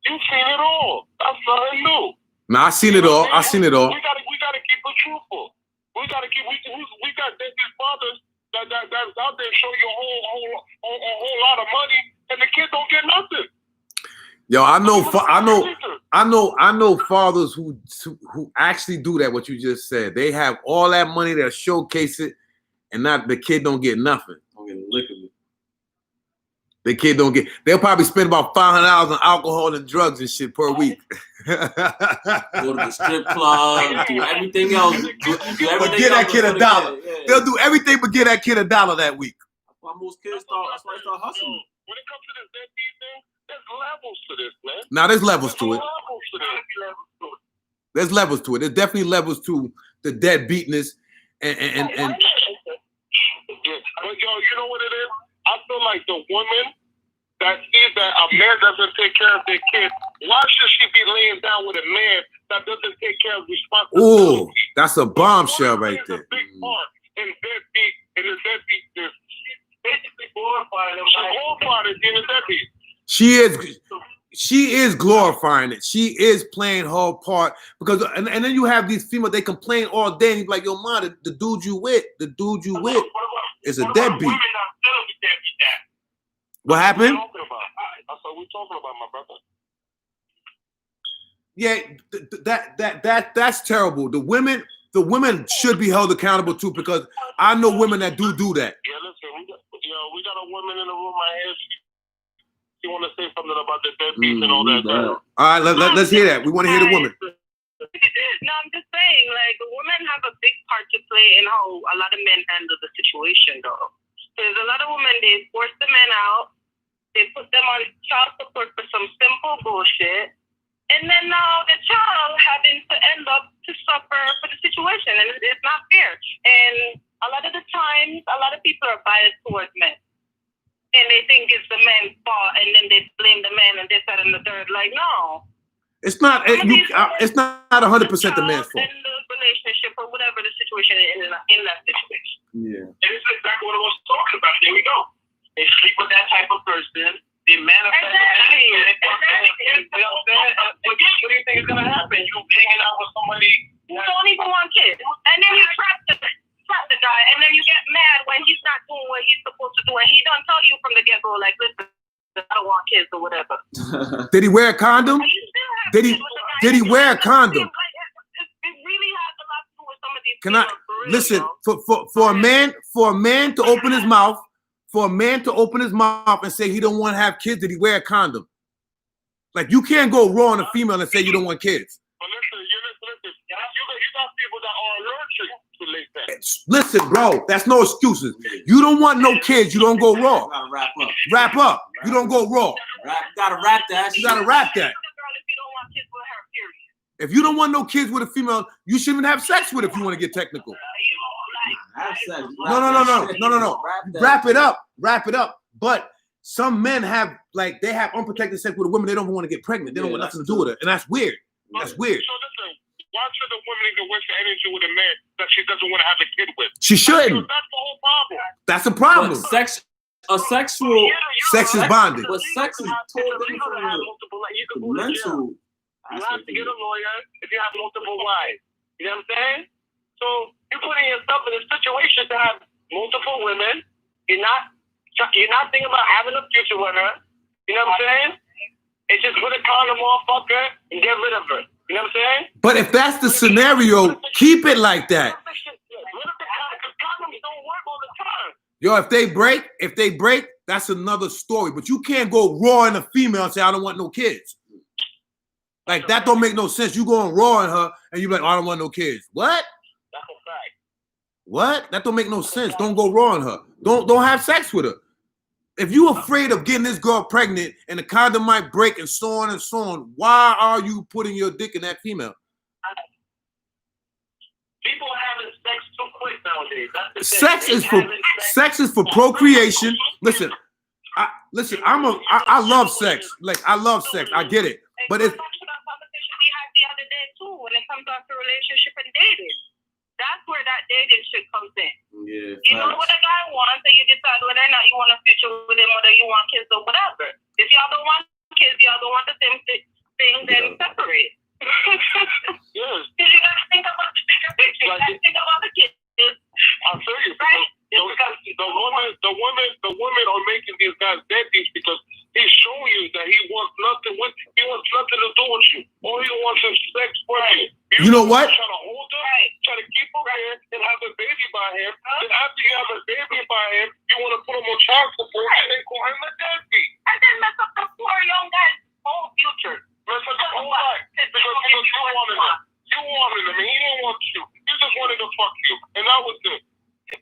You've seen it all. That's nothing new. Nah, I seen it all. I seen it all. We gotta keep it truthful. We got deadbeat fathers that's out there showing you a whole lot of money, and the kids don't get nothing. Yo, I know fathers who actually do that. What you just said, they have all that money, they'll showcase it, and not the kid don't get nothing. Don't get a lick of it. The kid don't get. They'll probably spend about $500 on alcohol and drugs and shit per week. Go to the strip club, do everything else. Do everything But get that else kid for the $1. kid. Yeah. They'll do everything but get that kid $1 that week. That's why most kids start. That's why they start hustling. When it comes to this deadbeat thing, there's levels to this, man. Now there's levels to it. Levels to this. There's levels to it. There's definitely levels to the deadbeatness and Yeah. But yo, you know what it is? I feel like the woman that sees that a man doesn't take care of their kids, why should she be laying down with a man that doesn't take care of responsibility? ooh, that's a bombshell right There's there. a big part in the deadbeat. Basically glorifying them. She's glorifying it being a deadbeat. She is glorifying it. She is playing her part because, and then you have these females. They complain all day and you be like, "Yo, ma, the dude you with is a deadbeat." What happened? That's what we're talking about, my brother. Yeah, that's terrible. The women should be held accountable too because I know women that do that. Yeah, listen, we got a woman in the room right here. She want to say something about the deadbeats and all that. All right, let's hear that. We want to hear the woman. No, I'm just saying, like, women have a big part to play in how a lot of men handle the situation, though. There's a lot of women, they force the men out, they put them on child support for some simple bullshit, and then now the child having to end up to suffer for the situation, and it's not fair. And a lot of the times, a lot of people are biased towards men. And they think it's the man's fault, and then they blame the man and this, that, and the third. Like, no. It's not. It's not 100% the man's fault. In the relationship or whatever the situation is in that situation. Yeah. And this is exactly what I was talking about. There we go. They sleep with that type of person. They manifest. Exactly. You know what I'm saying? What do you think is gonna happen? You hanging out with somebody You don't even want kids, and then you trap the guy, and then you get mad when he's not doing what he's supposed to do, and he don't tell you from the get go, like, listen, I don't want kids or whatever. Did he wear a condom? And you still have kids with the guy. Did he wear a condom? It really has a lot to do with some of these Can I people, for real, listen yo. for a man to open his mouth, and say he don't want to have kids? Did he wear a condom? Like, you can't go raw on a female and say you don't want kids. But listen. You got people that are allergic to latex. Listen, bro, that's no excuses. You don't want no kids, you don't go raw. Gotta wrap up. Wrap up. You don't go raw. Gotta wrap that. You gotta wrap that. If you don't want kids with her, period. If you don't want no kids with a female, you shouldn't have sex with it if you want to get technical. Have sex. No. Wrap it up. But some men have unprotected sex with a woman. They don't want to get pregnant. They don't want nothing to do with it, and that's weird. That's weird. So listen, why should a woman even waste her energy with a man that she doesn't want to have a kid with? She shouldn't. That's the whole problem. That's a problem. But sexual. Sex is bonding. But sex is totally different. The mental. You have to get a lawyer if you have multiple wives. You know what I'm saying? So you're putting yourself in a situation to have multiple women. You're not thinking about having a future with her. You know what I'm saying? It's just put a condom on, fuck her, and get rid of her. You know what I'm saying? But if that's the scenario, keep it like that. Condoms don't work all the time. Yo, if they break, that's another story. But you can't go raw in a female and say, I don't want no kids. Like, that don't make no sense. You going raw in her and you be like, I don't want no kids. What? That's a fact. What? That don't make no sense. Don't go raw in her. Don't have sex with her. If you afraid of getting this girl pregnant and the condom might break and so on, why are you putting your dick in that female? People are having sex too quick nowadays. That's the thing. Sex is for procreation. Listen, I love sex. Like, I love sex. I get it. But it's conversation we had the other day too when it comes down to relationship and dating. That's where that dating shit comes in. Yeah. You know what a guy wants, and you decide whether or not you want a future with him, whether you want kids or whatever. If y'all don't want kids, y'all don't want the same thing, then separate. Yes. Because you gotta think about the bigger picture. You gotta think about the kids. I'll tell you, the women are making these guys deadbeats because he's show you that he wants nothing to do with you. All he wants is sex with you. You know what? Try to hold her, try to keep her here and have a baby by him. Then after you have a baby by him, you want to put him on child support and then call him a deadbeat. And then mess up the poor young guy's whole future. Mess up the whole life. Because you wanted him. You wanted him and he didn't want you. He just wanted to fuck you. And that was it.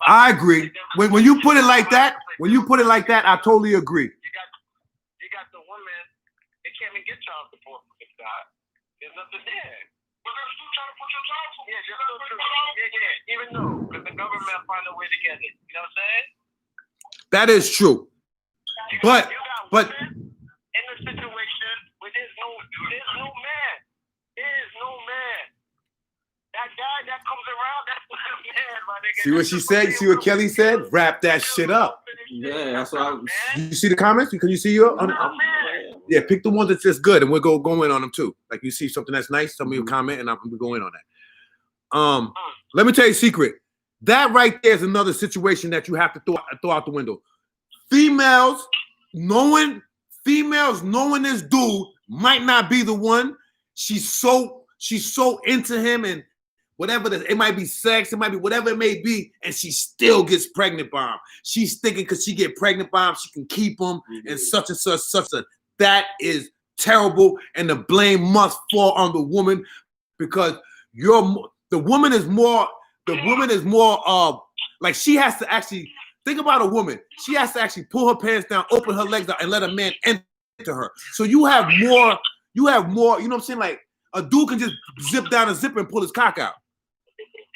I agree. When you put it like that, I totally agree. You got the woman, they can't even get child support for this guy. There's nothing there. But they're still trying to put your child support. Yeah, you're still trying. Yeah. Even though, because the government find a way to get it. You know what I'm saying? That is true. But in the situation where there's no man. There's no man. That guy that comes around, that's what a man, my nigga. See what she said? You see what Kelly said? Wrap that shit up. Yeah, that's what I was. You see the comments? Can you see your? Yeah, pick the ones that's just good, and we'll go in on them too. Like you see something that's nice, tell me a comment, and we'll go in on that. Let me tell you a secret. That right there is another situation that you have to throw out the window. Females knowing this dude might not be the one. She's so into him and whatever it might be sex, it might be whatever it may be, and she still gets pregnant by him. She's thinking because she get pregnant by him, she can keep him and such and such. That is terrible, and the blame must fall on the woman because the woman is more like she has to actually think about a woman. She has to actually pull her pants down, open her legs out, and let a man enter her. So you have more, you know what I'm saying? Like a dude can just zip down a zipper and pull his cock out.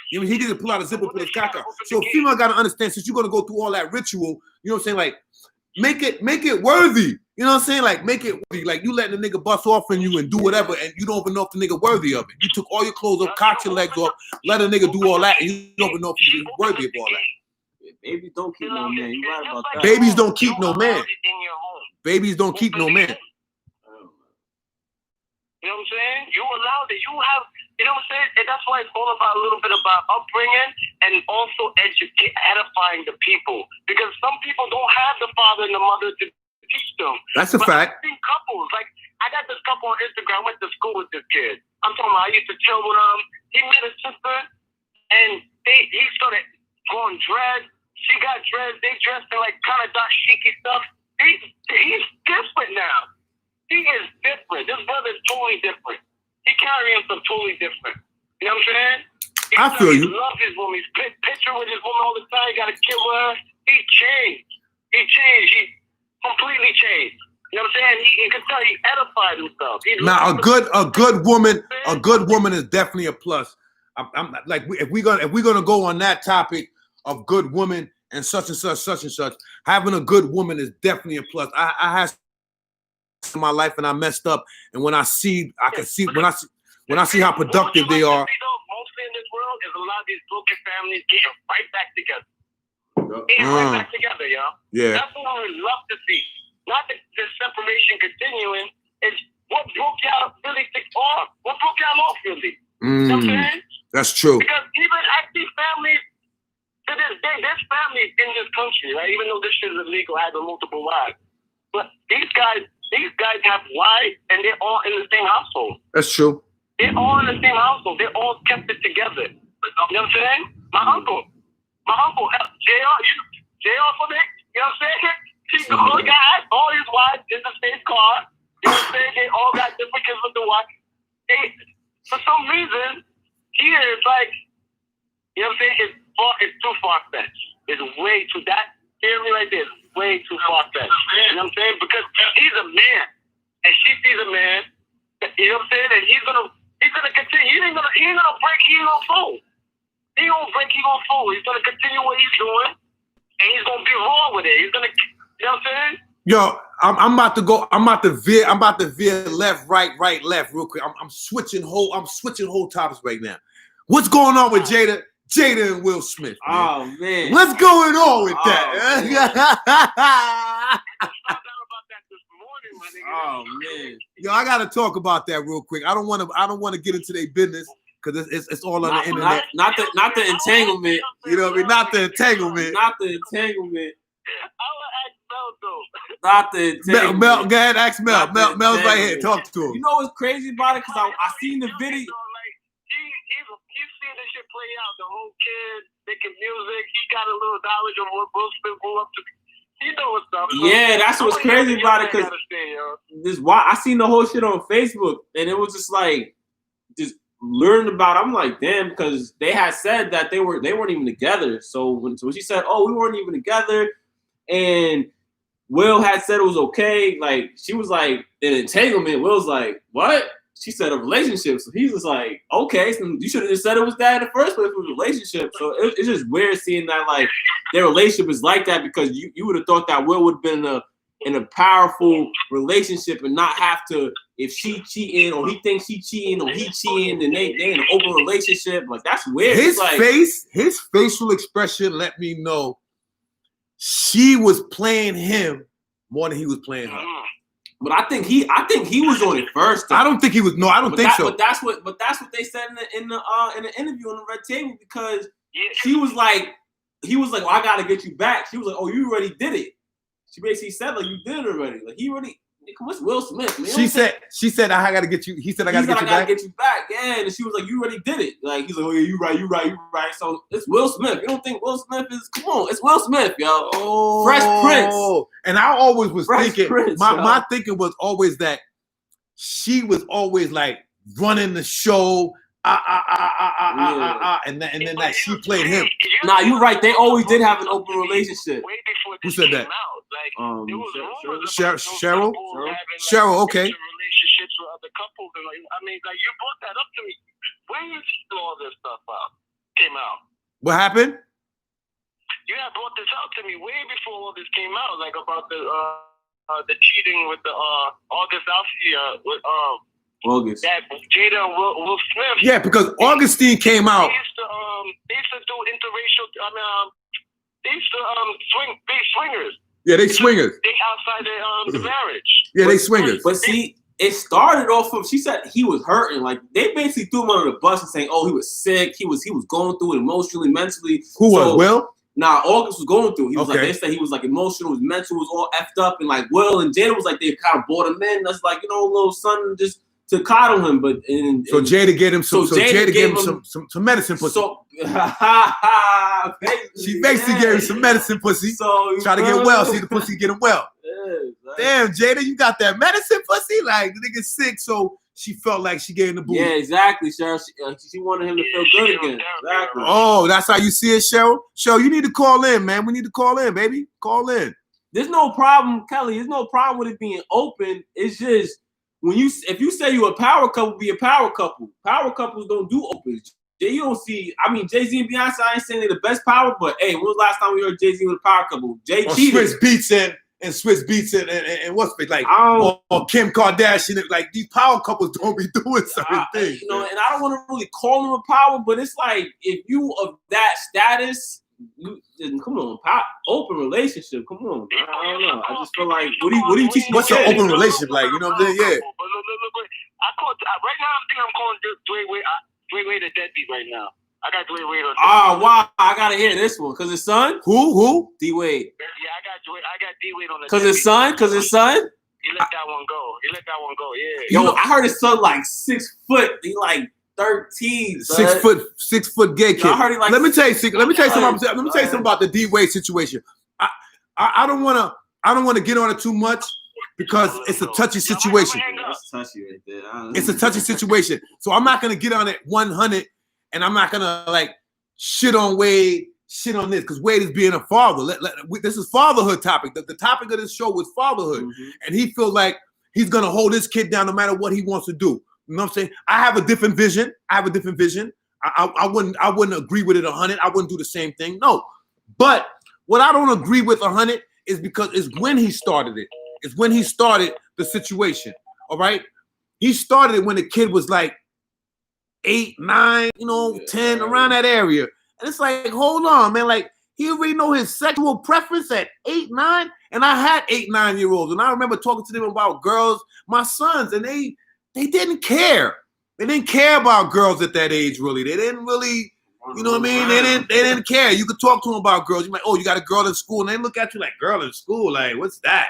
You know, he didn't pull out a zipper and pull his cock out. So a female gotta understand, since you're gonna go through all that ritual, you know what I'm saying? Like make it worthy. You know what I'm saying? Like make it worthy. Like you letting the nigga bust off on you and do whatever, and you don't even know if the nigga worthy of it. You took all your clothes off, cocked your legs off, let a nigga do all that, and you don't even know if he's worthy of all that. Babies don't keep no man. You right about that. Babies don't keep no man. Babies don't keep no man. You know what I'm saying? You allowed it. You have, you know what I'm saying? And that's why it's all about a little bit about upbringing and also edifying the people. Because some people don't have the father and the mother to teach them. That's a fact. I've seen couples. Like, I got this couple on Instagram. I went to school with this kid. I'm talking about, I used to chill with him. He met his sister, and he started growing dreads. She got dreads. They dressed in like kind of dark, chic stuff. He's different now. He is different. This brother is totally different. He carrying himself totally different. You know what I'm saying? I feel you. He loves his woman. He's picture with his woman all the time. He got to kill her. He changed. He completely changed. You know what I'm saying? You can tell he edified himself. Now a good woman is definitely a plus. I'm like, if we're gonna go on that topic of good woman and such and such, having a good woman is definitely a plus. I had in my life and I messed up, and when I see how productive they are. Mostly in this world is a lot of these broken families getting right back together. Right back together, y'all. Yeah. That's what we love to see. Not the separation continuing. It's what broke y'all really off. What broke y'all off really? You know what I'm saying? That's true. Because even actually families, to this day, there's families in this country, right? Even though this shit is illegal, having multiple wives. But these guys have wives, and they're all in the same household. That's true. They're all in the same household. They all kept it together. You know what I'm saying? My uncle, JR for me. You know what I'm saying? He all got all his wives in the same car. You know what I'm saying? They all got different kids with the wife. For some reason, here it's like, you know what I'm saying? It's too far-fetched. It's way too, that theory right there is way too far-fetched. You know what I'm saying? Because he's a man, and she sees a man, you know what I'm saying? And he's gonna continue. He ain't gonna break, he ain't gonna fold. He gonna break, he gonna fold. He's gonna continue what he's doing, and he's gonna be wrong with it. He's gonna, you know what I'm saying? Yo, I'm about to veer left, right, left, real quick. I'm switching whole topics right now. What's going on with Jada and Will Smith? Man? Oh man, what's going on with that? Oh man, yo, I gotta talk about that real quick. I don't want to get into their business because it's all on the internet. Not the entanglement. You know what I mean? Not the entanglement. Not the entanglement. I would ask Mel though? Not the Mel, go ahead, ask Mel. Not the Mel's right here. entanglement. Talk to him. You know what's crazy about it? Because I seen the video. Like he's seen this shit play out. The whole kid making music. He got a little knowledge of what Will Smith grew up to be. He know what's up. Yeah, that's what's crazy about it. Because this, why I seen the whole shit on Facebook, and it was just like, just learned about. I'm like, damn, because they had said that they weren't even together. So when she said, "Oh, we weren't even together," and Will had said it was okay, like she was like an entanglement. Will's like, what? She said a relationship. So he's just like, okay, so you should have just said it was that in the first place, it was a relationship. So it's just weird seeing that like their relationship is like that, because you would have thought that Will would have been in a powerful relationship and not have to, if she cheating or he thinks she cheating or he cheating, and they in an open relationship. Like that's weird. His like, his facial expression let me know she was playing him more than he was playing her. But I think he was on it first. I don't think he was. No, I don't think so. But that's what they said in the interview on the Red Table, because she was like, he was like, well, I gotta get you back. She was like, oh, you already did it. She basically said like, you did it already. Like he already. What's Will Smith, man? She said I gotta get you. He said I gotta get you back. Yeah, and she was like, you already did it. Like he's like, oh yeah, you right. So it's Will Smith. You don't think Will Smith is? Come on, it's Will Smith, yo. Oh, Fresh Prince. And I always was Fresh thinking. Prince, my thinking was always that she was always like running the show. And then that she played him. Nah, you're right. They always did have an open relationship. Way before Who this said came that? out. Like, there was rumors Cheryl? about those having, Cheryl, okay. relationships with other couples, and like, I mean, like you brought that up to me. When did all this stuff came out? What happened? You had brought this up to me way before all this came out, like about the cheating with the August Alsea with August. that Jada and Will Smith. Yeah, because Augustine came out. They used to do interracial. They used to be swingers. Yeah, they swingers. They outside the marriage. Yeah, they swingers. But see, it started off of, she said he was hurting. Like they basically threw him under the bus and saying, oh, he was sick. He was going through it emotionally, mentally. Who was Will? Nah, August was going through. He was Okay. like, they said he was like emotional, his mental was all effed up, and like Will and Jada was like they kind of brought him in. That's like, you know, little son just to coddle him. But So Jada gave him some. So So Jada Jada gave him gave some medicine pussy. So She basically gave him some medicine pussy. So Try to get well. See the pussy get him well. Damn, Jada, you got that medicine pussy? Like the nigga sick, so she felt like she gave him the booty. Yeah, exactly, Cheryl. She wanted him to feel good again. Exactly. Oh, that's how you see it, Cheryl? Cheryl, you need to call in, man. We need to call in, baby. Call in. There's no problem, Kelly. There's no problem with it being open. It's just if you say you're a power couple, be a power couple. Power couples don't do open. You don't see. I mean, Jay-Z and Beyonce. I ain't saying they're the best power, but hey, when was the last time we heard Jay-Z with a power couple? Jay cheated. Swizz Beatz and what's it like? Or Kim Kardashian. Like these power couples don't be doing certain things. You know, and I don't want to really call them a power, but it's like if you of that status, come on, open relationship. Come on, man. I don't know. I just feel like what do you teach? What's an open relationship like? You know what I'm saying? Yeah. But look, I call right now. I think I'm calling Dwayne Wade a deadbeat right now. I got Dwayne Wade on. Wow! I gotta hear this one because his son. Who? D Wade. Yeah, I got D Wade on the. Because his son. He let that one go. Yeah. Yo, I heard his son like 6 foot. He like 13. 6 foot gay kid. I heard he like. Let me tell you something. Let me tell you something about the D Wade situation. I don't wanna get on it too much because it's a touchy situation. That's touchy right there. It's a touchy situation. So I'm not gonna get on it 100, and I'm not gonna like shit on Wade, shit on this, because Wade is being a father. This is fatherhood topic. The topic of this show was fatherhood, and he feels like he's gonna hold his kid down no matter what he wants to do. You know what I'm saying? I have a different vision. I wouldn't agree with it 100. I wouldn't do the same thing. No, but what I don't agree with 100 is because it's when he started it. It's when he started the situation. All right, he started it when the kid was like 8, 9, 10, around that area. And it's like, hold on, man. Like, he already know his sexual preference at 8, 9. And I had 8, 9-year-olds. And I remember talking to them about girls, my sons, and they didn't care. They didn't care about girls at that age, really. They didn't really, You know what I mean? They didn't care. You could talk to them about girls. You're like, oh, you got a girl in school, and they look at you like, girl in school, like, what's that?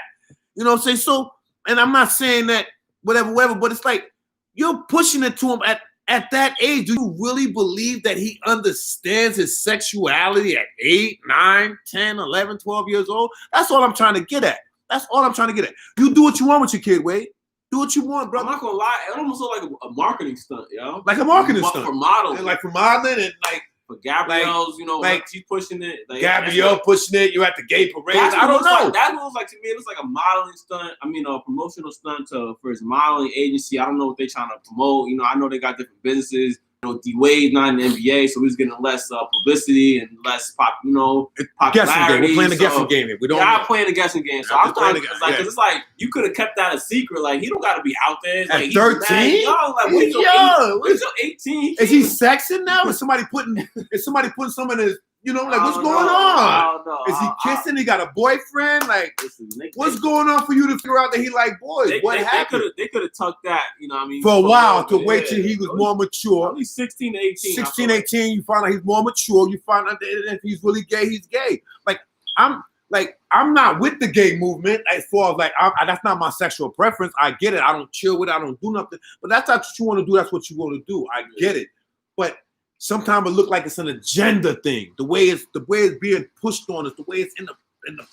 You know what I'm saying? So, and I'm not saying that whatever, but it's like you're pushing it to him at that age. Do you really believe that he understands his sexuality at 8, 9, 10, 11, 12 years old? That's all I'm trying to get at. You do what you want with your kid, Wade. Do what you want, brother. I'm not gonna lie, it almost looked like a marketing stunt, yo. Like a marketing stunt. For modeling. And like for modeling and like for Gabrielle's, like she's pushing it. Like, Gabrielle pushing it, you're at the gay parade. I don't know. That looks like to me, it looks like a modeling stunt. I mean, a promotional stunt for his modeling agency. I don't know what they're trying to promote. I know they got different businesses. D-Wade's not in the NBA, so he's getting less publicity and less popularity. We're playing the guessing game here. I'm playing the guessing game. So I'm trying because it's like you could have kept that a secret. Like he don't got to be out there. It's at like 13. Wait till 18. Is he sexing now? Is somebody putting some in his? What's going on? Is he kissing? He got a boyfriend? Like, what's going on for you to figure out that he like boys? What happened? They could have tucked that, for a while to wait till he was more mature. At least 16 to 18. 16, 18, you find out he's more mature. You find out that if he's really gay, he's gay. I'm not with the gay movement as far as that's not my sexual preference. I get it. I don't chill with it. I don't do nothing. But that's not what you want to do. That's what you want to do. I get it. But sometimes it look like it's an agenda thing. The way it's being pushed on us, the way it's in the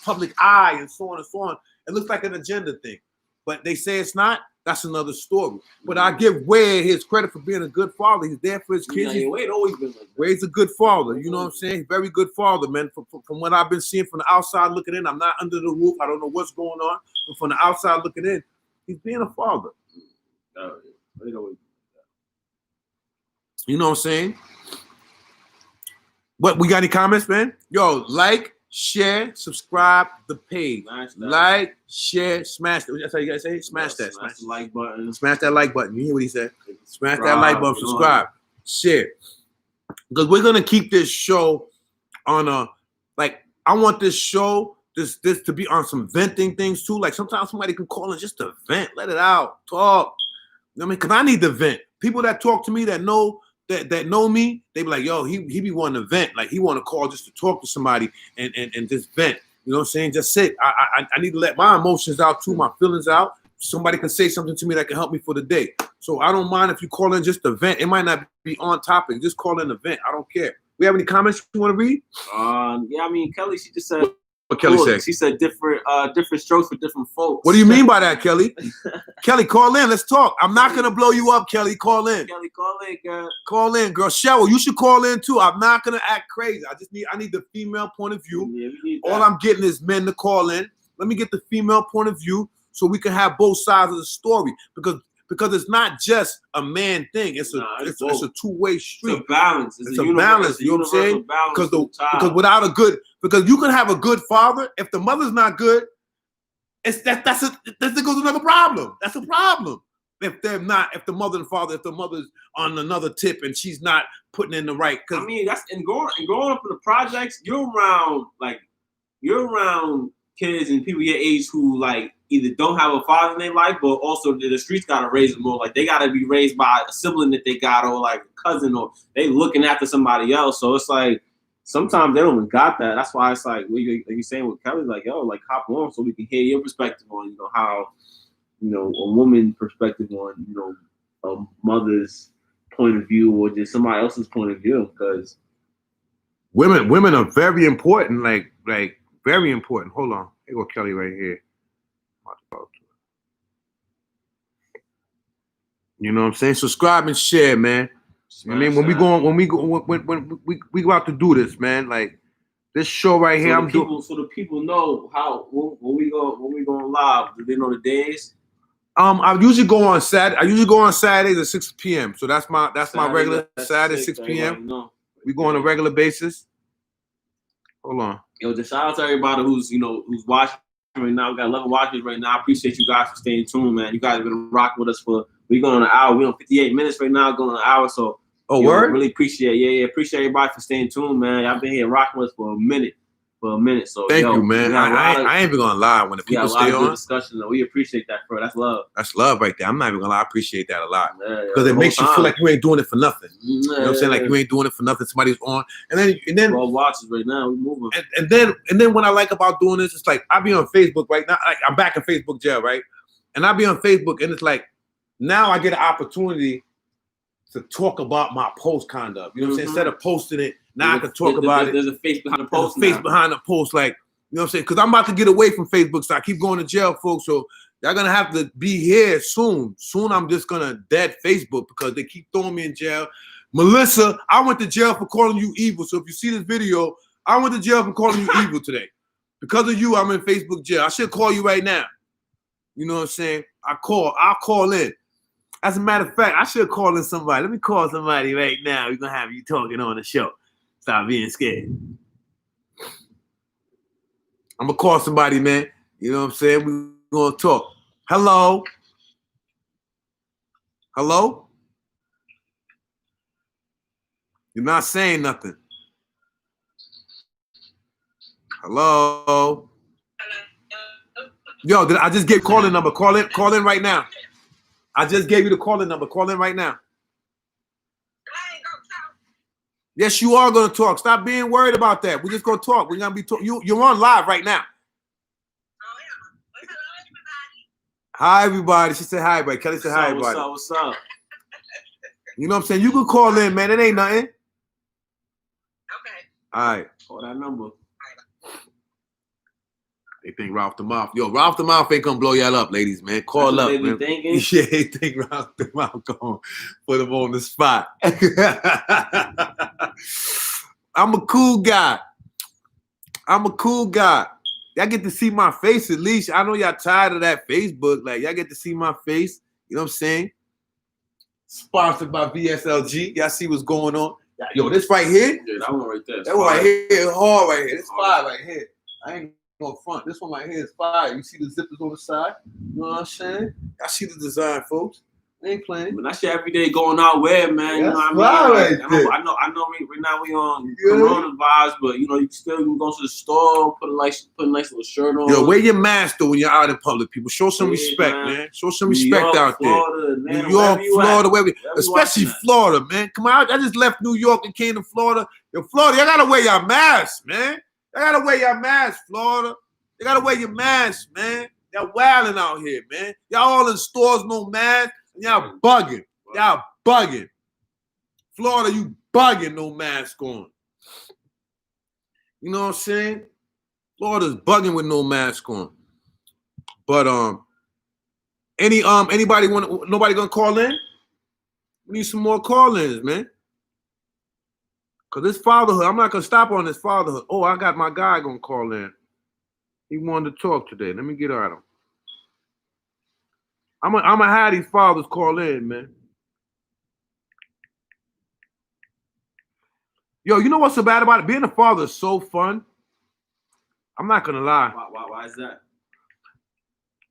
public eye, and so on and so on. It looks like an agenda thing, but they say it's not. That's another story. But I give Wade his credit for being a good father. He's there for his kids. Wade always been like that. Wade's a good father. You know what I'm saying? Very good father, man. From what I've been seeing from the outside looking in, I'm not under the roof. I don't know what's going on, but from the outside looking in, he's being a father. Wade always. You know what I'm saying? What, we got any comments, man? Yo, like, share, subscribe the page. Like, share, smash. That's how you guys say it? Smash that. Smash the like button. Smash that like button. You hear what he said? Smash that like button, subscribe, share. Because we're gonna keep this show on I want this show, this to be on some venting things too. Like sometimes somebody can call in just to vent, let it out, talk. You know what I mean? Because I need to vent. People that talk to me that know me, they be like, yo, he be wanting to vent. Like he want to call just to talk to somebody and just vent. You know what I'm saying? Just sit. I need to let my emotions out too, my feelings out. Somebody can say something to me that can help me for the day. So I don't mind if you call in just to vent. It might not be on topic. Just call in to vent. I don't care. We have any comments you want to read? Yeah, I mean, Kelly, she just said. What Kelly said? She said different strokes for different folks. What do you mean by that, Kelly? Kelly, call in. Let's talk. I'm not gonna blow you up, Kelly. Call in. Kelly, call in, girl. Call in, girl. Cheryl, you should call in too. I'm not gonna act crazy. I need the female point of view. Yeah, we need that. All I'm getting is men to call in. Let me get the female point of view so we can have both sides of the story. Because it's not just a man thing. It's a two-way street. It's a balance. It's a balance. You know what I'm saying? Because you can have a good father. If the mother's not good, there goes another problem. That's a problem. If the mother and father, if the mother's on another tip and she's not putting in the right. I mean, that's growing up in the projects. You're around kids and people your age who either don't have a father in their life, but also the streets gotta raise them more. They gotta be raised by a sibling that they got, or a cousin, or they looking after somebody else. So it's sometimes they don't even got that. That's why it's like you're saying with Kelly, yo, hop on so we can hear your perspective on, how, a woman's perspective on, a mother's point of view or just somebody else's point of view. Because women are very important, very important. Hold on, here go Kelly right here. You know what I'm saying? Subscribe and share, man. I mean, when we go out to do this, man, this show right here, so the people know how when we go live. Do they know the days? I usually go on Saturdays at 6 p.m. So that's my regular Saturday 6 p.m. We go on a regular basis. Hold on. Yo, just shout out to everybody who's watching right now. We got 11 watchers right now. I appreciate you guys for staying tuned, man. You guys have been rocking with us we going on an hour. We on 58 minutes right now, going on an hour. So word? Really appreciate appreciate everybody for staying tuned, man. Y'all been here rocking with us for a minute. for a minute. So Thank yo, you, man. we had a lot of- I ain't even gonna lie. When the we had people a lot stay of good on, discussion. Though. We appreciate that, bro. That's love. that's love right there. I'm not even gonna lie. I appreciate that a lot. Yeah, Because it makes you feel like you ain't doing it for nothing. You know what I'm saying? Like you ain't doing it for nothing. Somebody's on, and then 12 watches right now. We moving. and then what I like about doing this, it's like I be on Facebook right now. Like I'm back in Facebook jail, right? And I be on Facebook, and it's like now I get an opportunity to talk about my post conduct. You know what I'm saying? Instead of posting it, now I can talk about it. There's a face behind the post. There's a face behind the post, like you know what I'm saying? Because I'm about to get away from Facebook, so I keep going to jail, folks. So y'all gonna have to be here soon. Soon I'm just gonna dead Facebook because they keep throwing me in jail. Melissa, I went to jail for calling you evil. So if you see this video, I went to jail for calling you evil today. Because of you, I'm in Facebook jail. I should call you right now. You know what I'm saying? I'll call in. As a matter of fact, I should call in somebody. Let me call somebody right now. We're gonna have you talking on the show. Stop being scared. I'm gonna call somebody, man. You know what I'm saying? We're gonna talk. Hello? Hello? You're not saying nothing. Hello? Yo, I just gave calling number. Call in right now. I just gave you the calling number. Call in right now. Yes, you are gonna talk. Stop being worried about that. We're just gonna talk. We're gonna be talking. You're on live right now. Hi, everybody. She said hi, everybody. Kelly said hi, everybody. What's up? You know what I'm saying? You can call in, man. It ain't nothing. Okay. All right. Call that number. They think Ralph the Mouth. Yo, Ralph the Mouth ain't gonna blow y'all up, ladies, man. Call That's up, what they be man. thinking? Yeah, they think Ralph the Mouth gonna put him on the spot. I'm a cool guy. Y'all get to see my face at least. I know y'all tired of that Facebook. Like, y'all get to see my face. You know what I'm saying? Sponsored by VSLG. Y'all see what's going on. Yo, this right here. Yeah, that one right there. That one right here is hard right here. This fire right here. I ain't going front. This one right here is fire. You see the zippers on the side? You know what I'm saying? I see the design, folks. They ain't playing. But that shit every day going out where, man. You know what I mean? Right Like, there. I know right now we on Yeah. Corona vibes, but you know, you can go to the store, put a nice little shirt on. Yo, wear your mask though when you're out in public, people. Show some Yeah, respect, man. Show some New respect York, out Florida, there. man, New York, Florida, wherever, Wherever especially watching that. Florida, man. Come on, I just left New York and came to Florida. Yo, Florida, y'all gotta wear your masks, man. Y'all gotta wear your masks, Florida. You gotta wear your mask, man. Y'all wilding out here, man. Y'all all in stores, no mask, and y'all bugging. Y'all bugging. Florida, you bugging, no mask on. You know what I'm saying? Florida's bugging with no mask on. But anybody nobody gonna call in? We need some more call-ins, man. Cause this fatherhood, I'm not gonna stop on this fatherhood. Oh, I got my guy gonna call in. He wanted to talk today. Let me get at him. I'm gonna have these fathers call in, man. Yo, you know what's so bad about it? Being a father is so fun. I'm not gonna lie. Why is that?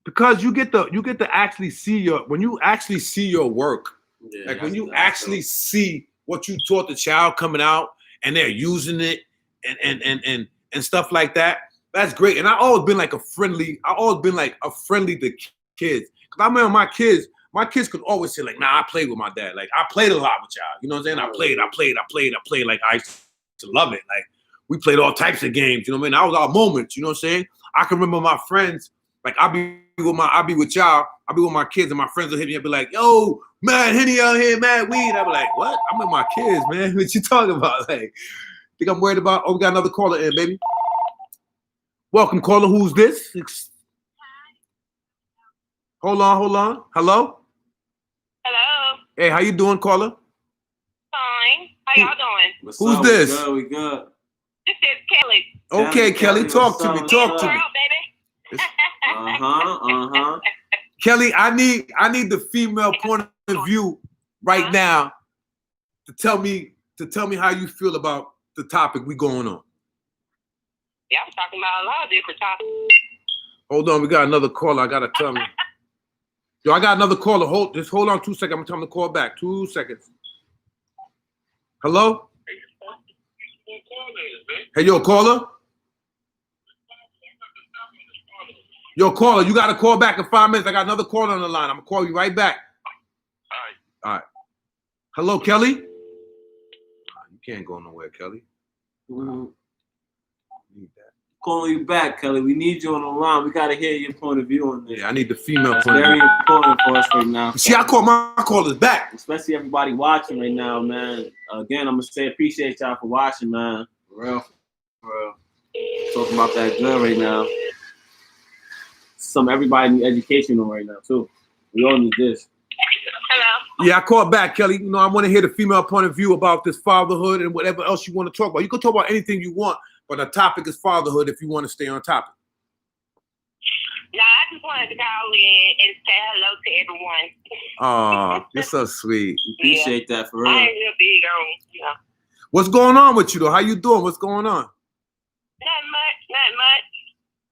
Because you get to actually see when you actually see your work. Yeah, Like when that's- you that's actually dope. see what you taught the child coming out and they're using it and stuff like that. That's great. And I always been like a friendly to kids. Cause I remember my kids could always say like, nah, I played with my dad. Like I played a lot with y'all. You know what I'm saying? I played. Like I used to love it. Like we played all types of games. You know what I mean? That was our moments. You know what I'm saying? I can remember my friends. Like I'll be with y'all. I'll be with my kids, and my friends will hit me and be like, "Yo, man, Henny out here, man, weed." I'll be like, "What? I'm with my kids, man. What you talking about? Like, think I'm worried about? Oh, we got another caller in, baby. Welcome, caller. Who's this? Hold on. Hello. Hello. Hey, how you doing, caller? Fine. How y'all doing? What's Who's up? this? We good. This is Kelly. Okay, Kelly, talk to me. what's Talk up? to me. Girl, baby. Kelly, I need the female point of view right now to tell me how you feel about the topic we going on. Yeah, I'm talking about a lot of different topics. Hold on, we got another caller. I gotta tell me. Yo, I got another caller. Hold on 2 seconds. I'm gonna tell him to call back. 2 seconds. Hello? Hey, yo, caller. Yo, caller, you got to call back in 5 minutes. I got another caller on the line. I'm going to call you right back. All right. Hello, Kelly? You can't go nowhere, Kelly. Need that. Calling you back, Kelly. We need you on the line. We gotta hear your point of view on this. Yeah, I need the female It's point of very view. important for us right now. See, I call my callers back. Especially everybody watching right now, man. Again, I'm gonna say appreciate y'all for watching, man. For real. Talking about that good right now. Everybody need education on right now too. We all need this. Hello. Yeah, I called back, Kelly. You know, I want to hear the female point of view about this fatherhood and whatever else you want to talk about. You can talk about anything you want, but the topic is fatherhood if you want to stay on topic. No, I just wanted to call in and say hello to everyone. Oh, you're so sweet. Appreciate that for I real. ain't real big on, you know. What's going on with you, though? How you doing? What's going on? Not much.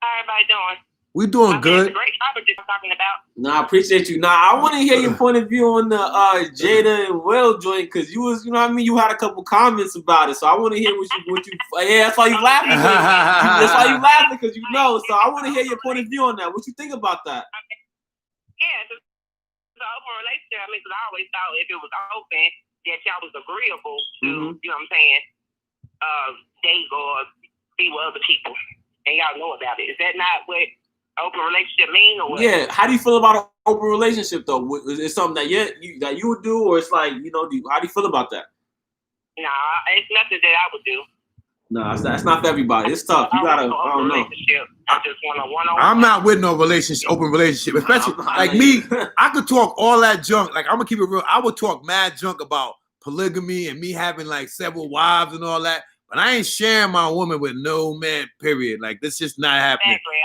How everybody doing? We doing good. It's a great topic you're talking about. Nah, I appreciate you. Nah, I want to hear your point of view on the Jada and Will joint because you was, you know what I mean. You had a couple comments about it, so I want to hear what you. Yeah, that's why you laughing. That's why you laughing because you know. So I want to hear your point of view on that. What you think about that? Yeah, it's an open relationship. I mean, because I always thought if it was open, that y'all was agreeable to, you know what I'm saying, date or be with other people, and y'all know about it. Is that not what open relationship mean, or what? Yeah. How do you feel about an open relationship though? Is it something that you would do, or it's like how do you feel about that? Nah, it's nothing that I would do. No, that's not for everybody. It's tough. You gotta. I don't know. I just want a one-on-one. I'm not with no open relationship, especially like me. I could talk all that junk. Like I'm gonna keep it real. I would talk mad junk about polygamy and me having like several wives and all that, but I ain't sharing my woman with no man. Period. Like this just not happening. Exactly.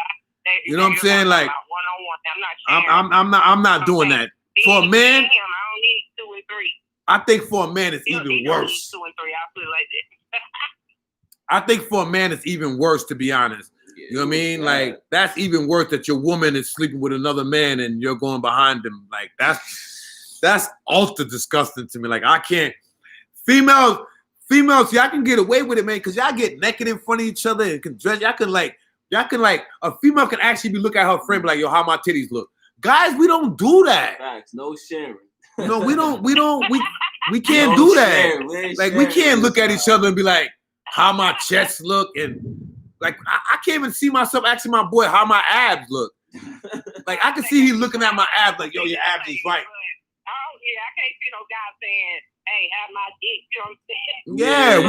You know what I'm saying? Like one-on-one. I'm not doing that. For a man, I don't need 2 and 3. I think for a man it's You even don't need worse. 2 and 3. I'll put it like this. I think for a man it's even worse, to be honest. You know what I mean? Like that's even worse that your woman is sleeping with another man and you're going behind them. Like that's ultra disgusting to me. Like I can't. Females, y'all can get away with it, man, because y'all get naked in front of each other and can dress. Y'all can like a female can actually be looking at her friend like, yo, how my titties look. Guys, we don't do that. Facts, no sharing. You know, we can't do that. Like we can't look at each other and be like, how my chest look, and like I can't even see myself asking my boy how my abs look. Like I can see he looking at my abs like, yo, your abs is right. Oh yeah, I can't see no guy saying, "Hey, have my dick." You know what I'm saying?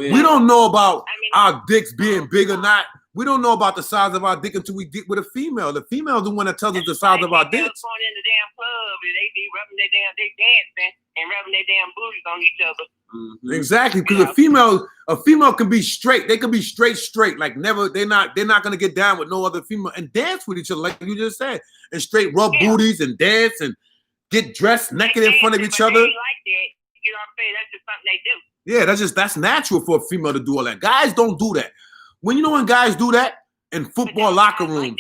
Yeah, we don't know about our dicks being big or not. We don't know about the size of our dick until we get with a female. The female's the one that tells us the size of our dicks. Going in the damn club and they be rubbing their damn dick dancing and rubbing their damn booties on each other. Mm-hmm. Exactly, because a female can be straight. They can be straight. Like never, they're not gonna get down with no other female and dance with each other, like you just said, and straight rub booties and dance and get dressed naked in front of each other. They like that. You know what I'm saying? That's just something they do. Yeah, that's natural for a female to do all that. Guys don't do that. When guys do that in football locker rooms,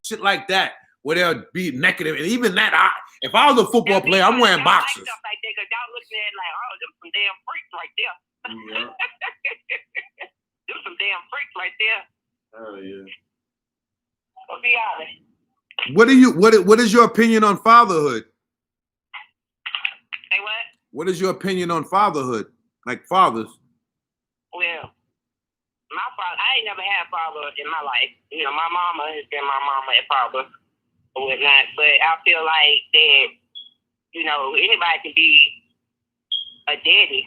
shit like that, where they'll be naked, and even that, if I was a football player, I'm wearing boxers. Stuff like that, 'cause y'all looking at it like, oh, them some damn freaks right there. Yeah. Them some damn freaks right there. Oh yeah. Let's be honest. What is your opinion on fatherhood? Say what? What is your opinion on fatherhood? Like fathers? Well, my father, I ain't never had a father in my life. You know, my mama has been my mama and father or whatnot. But I feel like that, you know, anybody can be a daddy,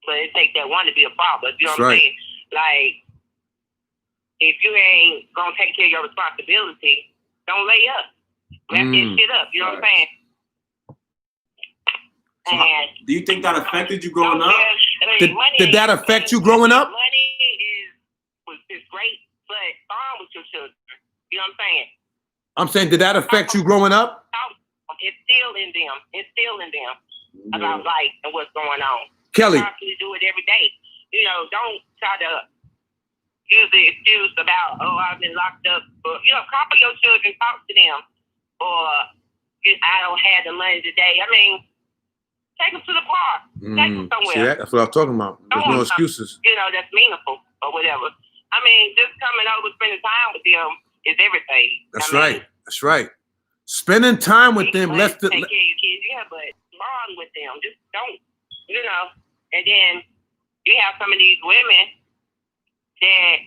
but it takes that one to be a father. You know what I'm saying? Like, if you ain't gonna take care of your responsibility, don't lay up. Wrap that shit up. You know what I'm saying? So do you think that affected you growing up? Did that affect you growing up? Money is great, but bond with your children. You know what I'm saying? I'm saying, did that affect you growing up? It's still in them. About life and what's going on. Kelly. You constantly do it every day. You know, don't try to use the excuse about, oh, I've been locked up. But, you know, call your children, talk to them. Or, I don't have the money today. I mean, take them to the park. Take them somewhere. See that? That's what I'm talking about. There's no excuses. You know, that's meaningful or whatever. I mean, just coming over, spending time with them is everything. That's right. That's right. Spending time with them. Take care of your kids, yeah, but bond with them. Just don't, you know. And then you have some of these women that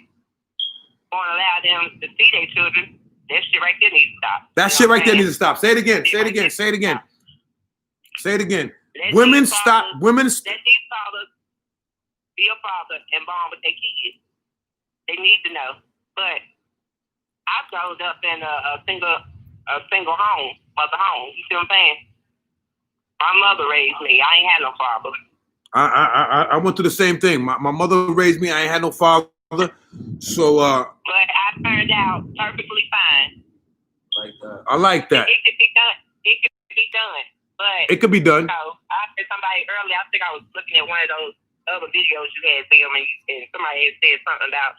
won't allow them to see their children. That shit right there needs to stop. That shit right there needs to stop. Say it again. Say it again. Say it again. Say it again. Women stop. Women. Let these fathers be a father and bond with their kids. They need to know. But I growed up in a single home, mother home. You see what I'm saying? My mother raised me. I ain't had no father. I went through the same thing. My mother raised me. I ain't had no father. So but I turned out perfectly fine. Like that. I like that. It could be done. It could be done. But it could be done. You know, I heard somebody earlier. I think I was looking at one of those other videos you had filmed, and somebody had said something about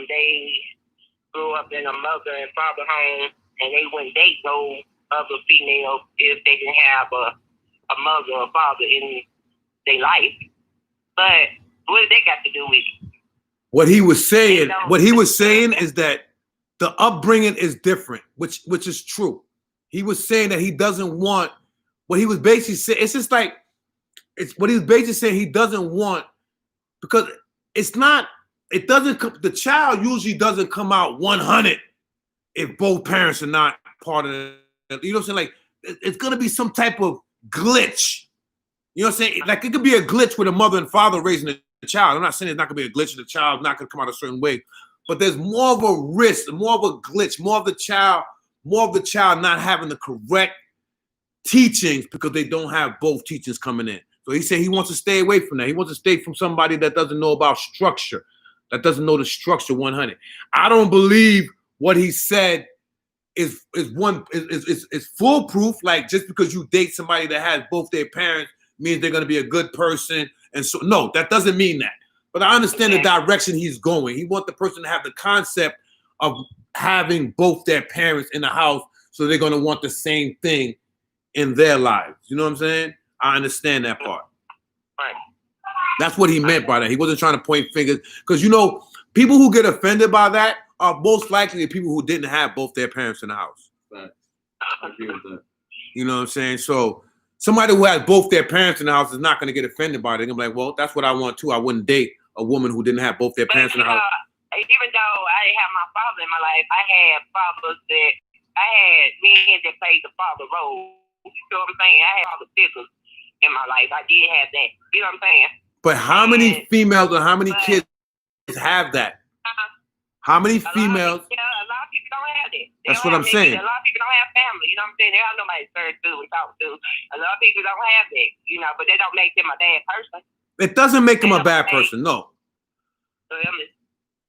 they grew up in a mother and father home, and they wouldn't date no other female if they didn't have a mother or father in their life. But what did they got to do with it? What he was saying is that the upbringing is different, which is true. He was saying that he doesn't want what he was basically saying. It's just like it's what he was basically saying. He doesn't want because it's not. It doesn't. The child usually doesn't come out 100 if both parents are not part of it. You know what I'm saying? Like it's gonna be some type of glitch. You know what I'm saying? Like it could be a glitch with a mother and father raising the child. I'm not saying it's not gonna be a glitch. The child's not gonna come out a certain way, but there's more of a risk, more of a glitch, more of the child not having the correct teachings because they don't have both teachings coming in. So he said he wants to stay away from that. He wants to stay from somebody that doesn't know about structure, that doesn't know the structure 100. I don't believe what he said is foolproof. Like just because you date somebody that has both their parents means they're going to be a good person. And so, no, that doesn't mean that. But I understand the direction he's going. He wants the person to have the concept of having both their parents in the house, so they're going to want the same thing in their lives. You know what I'm saying? I understand that part. Right. That's what he meant by that. He wasn't trying to point fingers. Because, you know, people who get offended by that are most likely the people who didn't have both their parents in the house. Right. I agree with that. You know what I'm saying? So somebody who has both their parents in the house is not going to get offended by it. They're going to be like, well, that's what I want too. I wouldn't date a woman who didn't have both their parents in the house. Even though I didn't have my father in my life, I had fathers that I had men that played the father role. You know what I'm saying? I had all the figures in my life. I did have that. You know what I'm saying? But how many females or how many kids have that? How many females? A lot of people don't have that. That's what I'm saying. A lot of people don't have family. You know what I'm saying? They don't have nobody to turn to and talk to. A lot of people don't have that. You know, but they don't make them a bad person. It doesn't make them a bad person. No.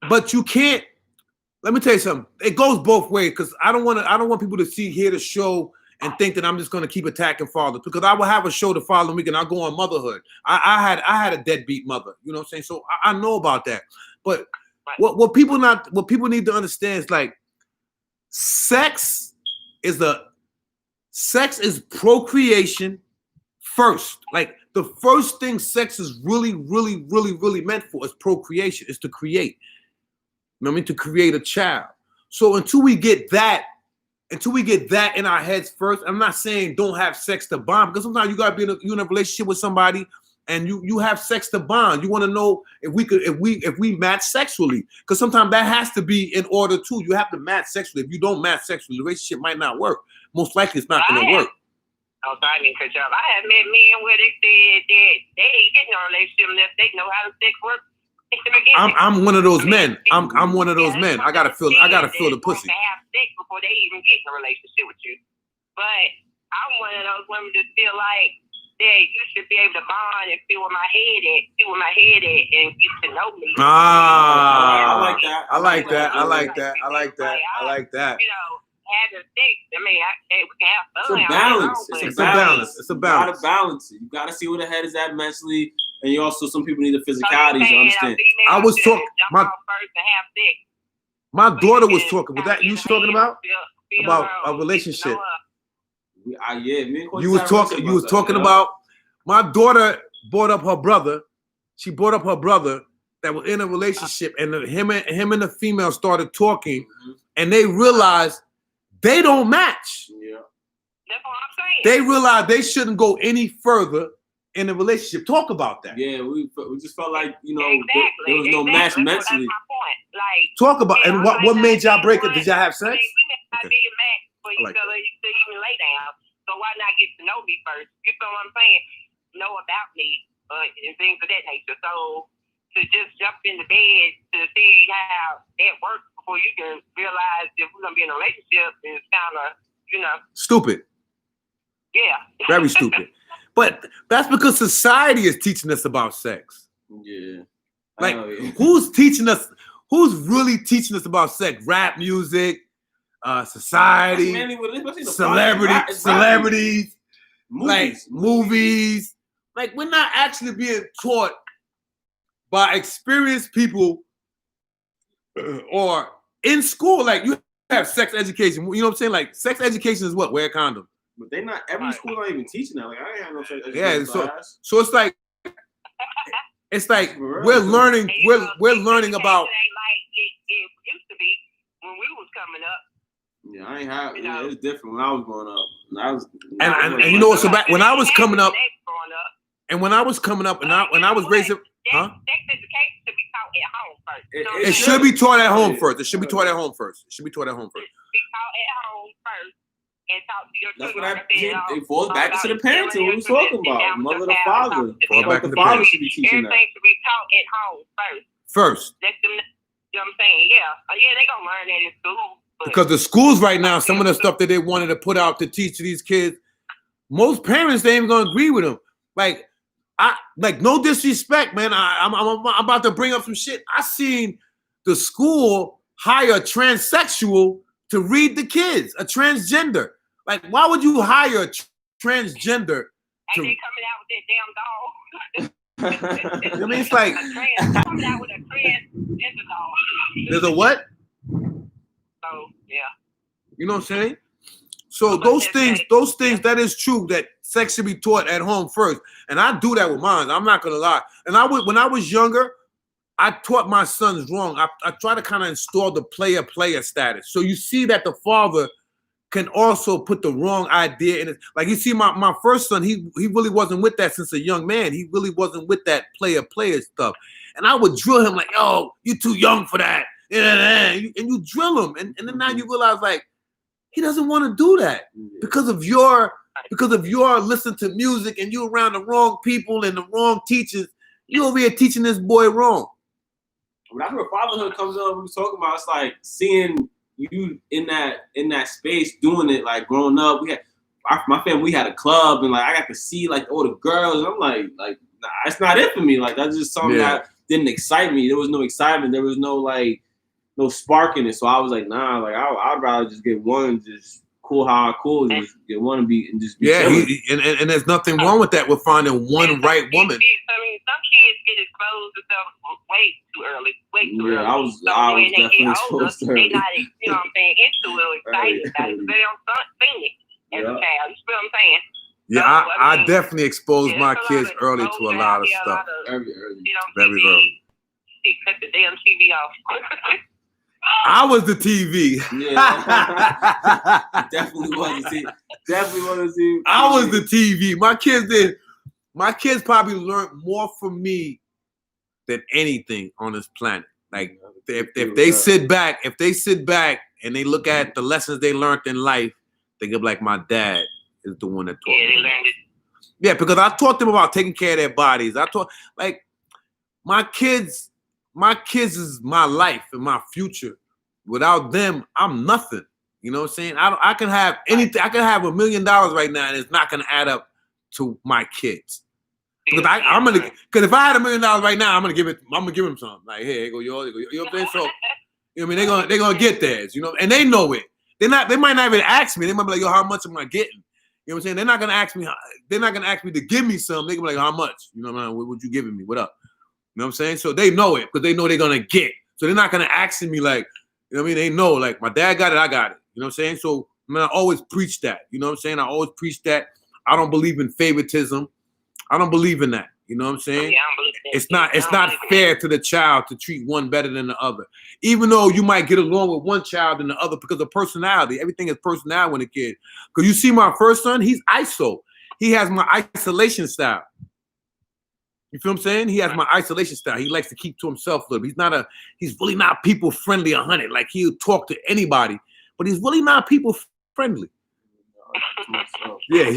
But you can't. Let me tell you something. It goes both ways because I don't want people to hear the show and think that I'm just going to keep attacking fathers, because I will have a show the following week and I'll go on motherhood. I had a deadbeat mother. You know what I'm saying? So I know about that. But what people need to understand is like sex is procreation first. Like the first thing sex is really, really, really, really meant for is procreation, is to create. You know what I mean? To create a child. So until we get that in our heads first, I'm not saying don't have sex to bond, because sometimes you gotta be in a relationship with somebody and you have sex to bond. You want to know if we match sexually, because sometimes that has to be in order too. You have to match sexually. If you don't match sexually, the relationship might not work. Most likely, it's not going to work. Oh, sorry, I didn't cut you off. I have met men where they said that they ain't getting a relationship unless they know how to sex work. I'm one of those men. I'm one of those men. I gotta feel the pussy. To have sex before they even get in a relationship with you. But I'm one of those women that feel like that you should be able to bond and feel where my head at, and get to know me. I like that. I like that. I like that. I like that. I like that. You know, having sex. I mean, we can have fun. It's a balance. It's a balance. It's a balance. You gotta balance it. You gotta see where the head is at mentally. And you also, some people need the physicality to understand. I was talking. My daughter was talking. Was that you talking about? About a relationship. You was talking about. My daughter brought up her brother. She brought up her brother, that were in a relationship, and him and the female started talking, and they realized they don't match. Yeah. That's what I'm saying. They realized they shouldn't go any further in a relationship. Talk about that. Yeah, we just felt like, you know, Exactly. there was no match mentally. That's my point. Like, Talk about yeah, and what made y'all break it? Did y'all have I sex? mean, we may not be a match for I each like other to even lay down. So why not get to know me first? You feel what I'm saying? Know about me and things of that nature. So to just jump in the bed to see how that works before you can realize if we're gonna be in a relationship is kind of, you know, Stupid. yeah. Very stupid. But that's because society is teaching us about sex. Yeah. Like, Oh, yeah. who's teaching us? Who's really teaching us about sex? Rap music, society, Mainly with it, especially the celebrities, like movies. movies. Like, we're not actually being taught by experienced people or in school. Like, you have sex education. You know what I'm saying? Like, sex education is what? Wear a condom. But they not every school not even teaching that. Like I ain't have no sex Yeah, education class. so it's like we're learning. We're learning about. It ain't like it used to be when we was coming up. Yeah, I ain't have. You know. Yeah, it's different when I was growing up. And you know what? So back when I was coming up, Growing up, and when I was coming up, and when I was raising, huh? Sex education should be taught at home first. You know what It I'm should saying? be taught at home first. It should be taught at home first. It should be taught at home first. Be taught at home first and talk to your That's children. what it falls back to the parents and what we talking about. Mother or father. Fall back to The the father parents. should be teaching that. Everything should be taught at home first. First, Let them, you know what I'm saying? Yeah. Yeah, they gonna learn that in school. But because the schools right now, some of the stuff that they wanted to put out to teach these kids, most parents they ain't gonna agree with them. Like, no disrespect, man. I'm about to bring up some shit. I seen the school hire a transsexual to read the kids, a transgender. Like, why would you hire a transgender? ain't they coming out with that damn dog? I mean, it's like Coming out with a transgender dog. there's a what? So yeah. You know what I'm saying? So those things, that is true, that sex should be taught at home first. And I do that with mine. I'm not gonna lie. And when I was younger, I taught my sons wrong. I try to kind of install the player status. So you see that the father can also put the wrong idea in it. Like, you see my first son, he really wasn't with that since a young man. He really wasn't with that player stuff. And I would drill him like, yo, you're too young for that. And you drill him. And then now you realize, like, he doesn't want to do that because of your listening to music and you around the wrong people and the wrong teachers. You over here teaching this boy wrong. When that's where fatherhood comes up, we was talking about, it's like seeing you in that space doing it, like growing up. We had my family, we had a club, and like I got to see like all the girls, and I'm like, nah, it's not it for me. Like, that's just something that didn't excite me. There was no excitement. There was no spark in it. So I was like, nah, like I'd rather just get one, just cool how I cool, just get one and just be chilling. And there's nothing wrong with that. We're finding one right woman. I mean, some kids get exposed to stuff way too early. Yeah, I was definitely exposed to They early. not, you know what I'm saying, into it or excited about it. They don't seen it as a child. You feel what I'm saying? Yeah, So, I mean, definitely exposed my there's a kids lot of early to a exposure lot out of here, a stuff. lot of, Very early. you know, Very TV. early. They cut the damn TV off. I was the TV. Yeah. Definitely want to see. I was the TV. My kids probably learned more from me than anything on this planet. Like, if they sit back and they look at the lessons they learned in life, they go like, my dad is the one that taught Yeah, they me. learned it. Yeah, because I taught them about taking care of their bodies. I taught, like, my kids is my life and my future. Without them, I'm nothing. You know what I'm saying? I can have anything. I can have $1 million right now, and it's not gonna add up to my kids. Because if I had $1 million right now, I'm gonna give them something. Like, hey, go yours. You know what I'm saying? So, you know what I mean? They're gonna get theirs. You know, and they know it. They might not even ask me. They might be like, yo, how much am I getting? You know what I'm saying? They're not gonna ask me. They're not gonna ask me to give me something. They're gonna be like, how much? You know what I mean? What you giving me? What up? You know what I'm saying? So they know it because they know they're gonna get. So they're not gonna ask me like, you know what I mean? They know, like, my dad got it, I got it. You know what I'm saying? So, man, I always preach that. You know what I'm saying? I always preach that. I don't believe in favoritism. I don't believe in that. You You know what I'm saying? Yeah, I don't believe that. It's not I don't believe that. fair to the child to treat one better than the other. Even though you might get along with one child than the other because of personality. Everything is personality when a kid. Because you see my first son, he's ISO. He has my isolation style. You feel what I'm saying? He has my isolation style. He likes to keep to himself a little. He's really not people friendly 100. Like he'll talk to anybody, but he's really not people friendly. Yeah,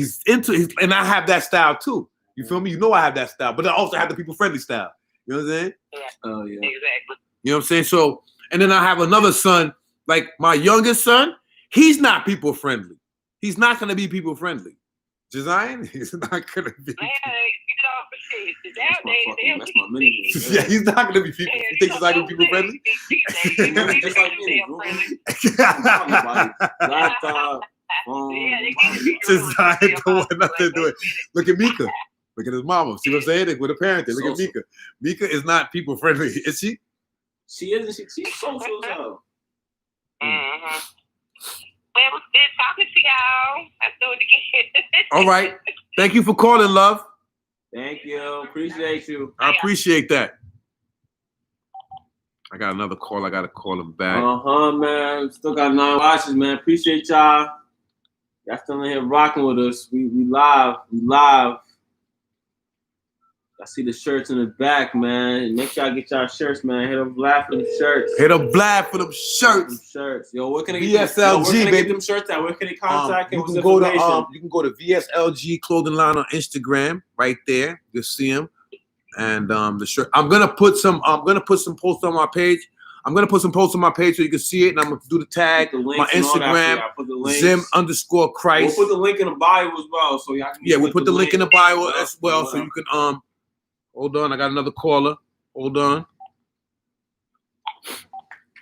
and I have that style too. You feel me? You know I have that style, but I also have the people friendly style. You know what I'm saying? Yeah. Oh yeah. Exactly. You know what I'm saying? So, and then I have another son, like my youngest son, he's not people friendly. He's not gonna be people friendly. Josiah, he's not gonna be. Man, That's my mini. Yeah, he's not gonna be people. You think Josiah gonna be people friendly? Just like me, bro. Laptop, Josiah don't want nothing to do it. Look at Mika. Look at his mama. See what I'm saying? With a parenting. Look at Mika. Mika is not people friendly, is she? She isn't. She's social as hell. Mm-hmm. Well, it was good talking to y'all. Let's do it again. All right. Thank you for calling, love. Thank you. Appreciate you. I appreciate that. I got another call. I got to call him back. Man. Still got 9 watches, man. Appreciate y'all. Y'all still in here rocking with us. We live. We live. I see the shirts in the back, man. Make sure y'all get y'all shirts, man. Hit up Vlad for them shirts. Hit up Vlad for them shirts. Yo, where can I get VSLG, them, baby. them shirts at? Where can they contact you can go to VSLG clothing line on Instagram right there. You'll see them. And the shirt. I'm gonna put some posts on my page. I'm gonna put some posts on my page so you can see it, and I'm gonna do the tag, my Instagram, Zim_Christ. We'll put the link in the bio as well, so y'all can. We'll put the link in the bio as well, so you can Hold on, I got another caller. Hold on.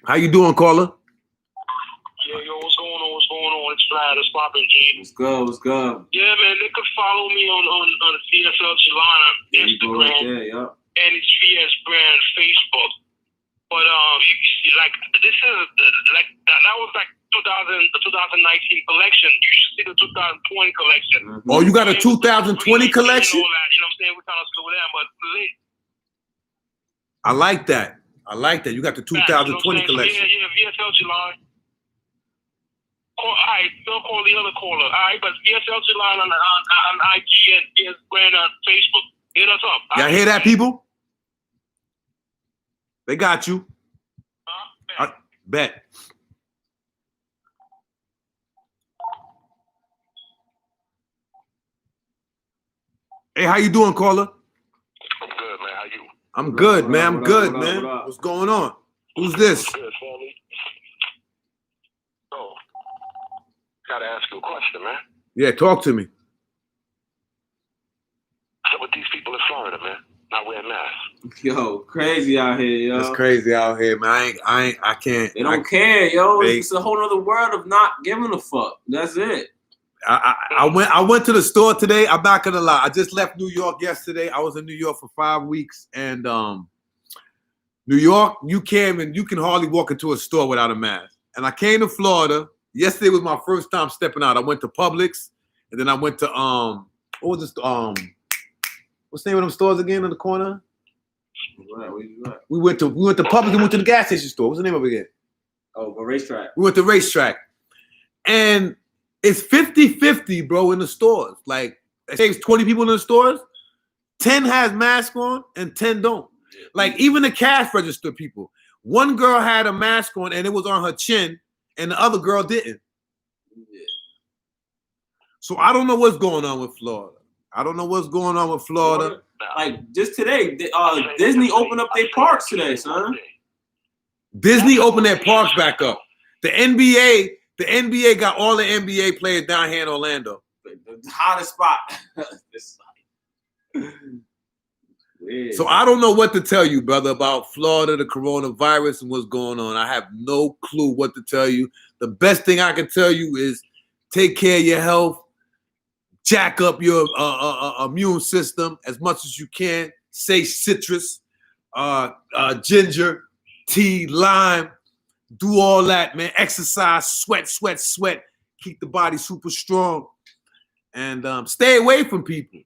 How you doing, caller? Yo, what's going on? What's going on? It's Vlad. It's poppin', G. What's good? Yeah, man, they could follow me on VSL Jelana Instagram and it's VS Brand Facebook. But like this is like that was like the 2019 collection. You should see the 2020 collection. Mm-hmm. Oh, you got a 2020 collection? You know what I'm saying? We're trying to slow down, but late. I like that. You got the 2020 collection. Yeah, VSL Jelana. All right, don't call the other caller. All right, but VSL Jelana on IG and VS Brand on Facebook. Hit us up. Y'all hear that, people? They got you. I bet. Hey, how you doing, caller? I'm good, man. How you? I'm good, man. I'm good, man. What's going on? Who's this? Good, family. So, gotta ask you a question, man. Yeah, talk to me. So with these people in Florida, man, not wearing masks. Yo, crazy out here, yo. It's crazy out here, man. I can't. They don't care, yo. It's a whole other world of not giving a fuck. That's it. I went to the store today. I'm not gonna lie. I just left New York yesterday. I was in New York for 5 weeks, and New York, you can hardly walk into a store without a mask. And I came to Florida. Yesterday was my first time stepping out. I went to Publix, and then I went to what was this? What's the name of them stores again in the corner? We went to Publix and went to the gas station store. What's the name of it again? Oh, a racetrack. We went to Racetrack. And it's 50-50, bro, in the stores. Like, it takes 20 people in the stores, 10 has masks on and 10 don't. Like, even the cash register people. One girl had a mask on and it was on her chin, and the other girl didn't. So I don't know what's going on with Florida. Like, just today, Disney opened up their parks today, son. Disney opened their parks back up. The NBA got all the NBA players down here in Orlando. The hottest spot. So I don't know what to tell you, brother, about Florida, the coronavirus, and what's going on. I have no clue what to tell you. The best thing I can tell you is take care of your health, jack up your immune system as much as you can. Say citrus, ginger, tea, lime. Do all that, man. Exercise, sweat. Keep the body super strong. And stay away from people.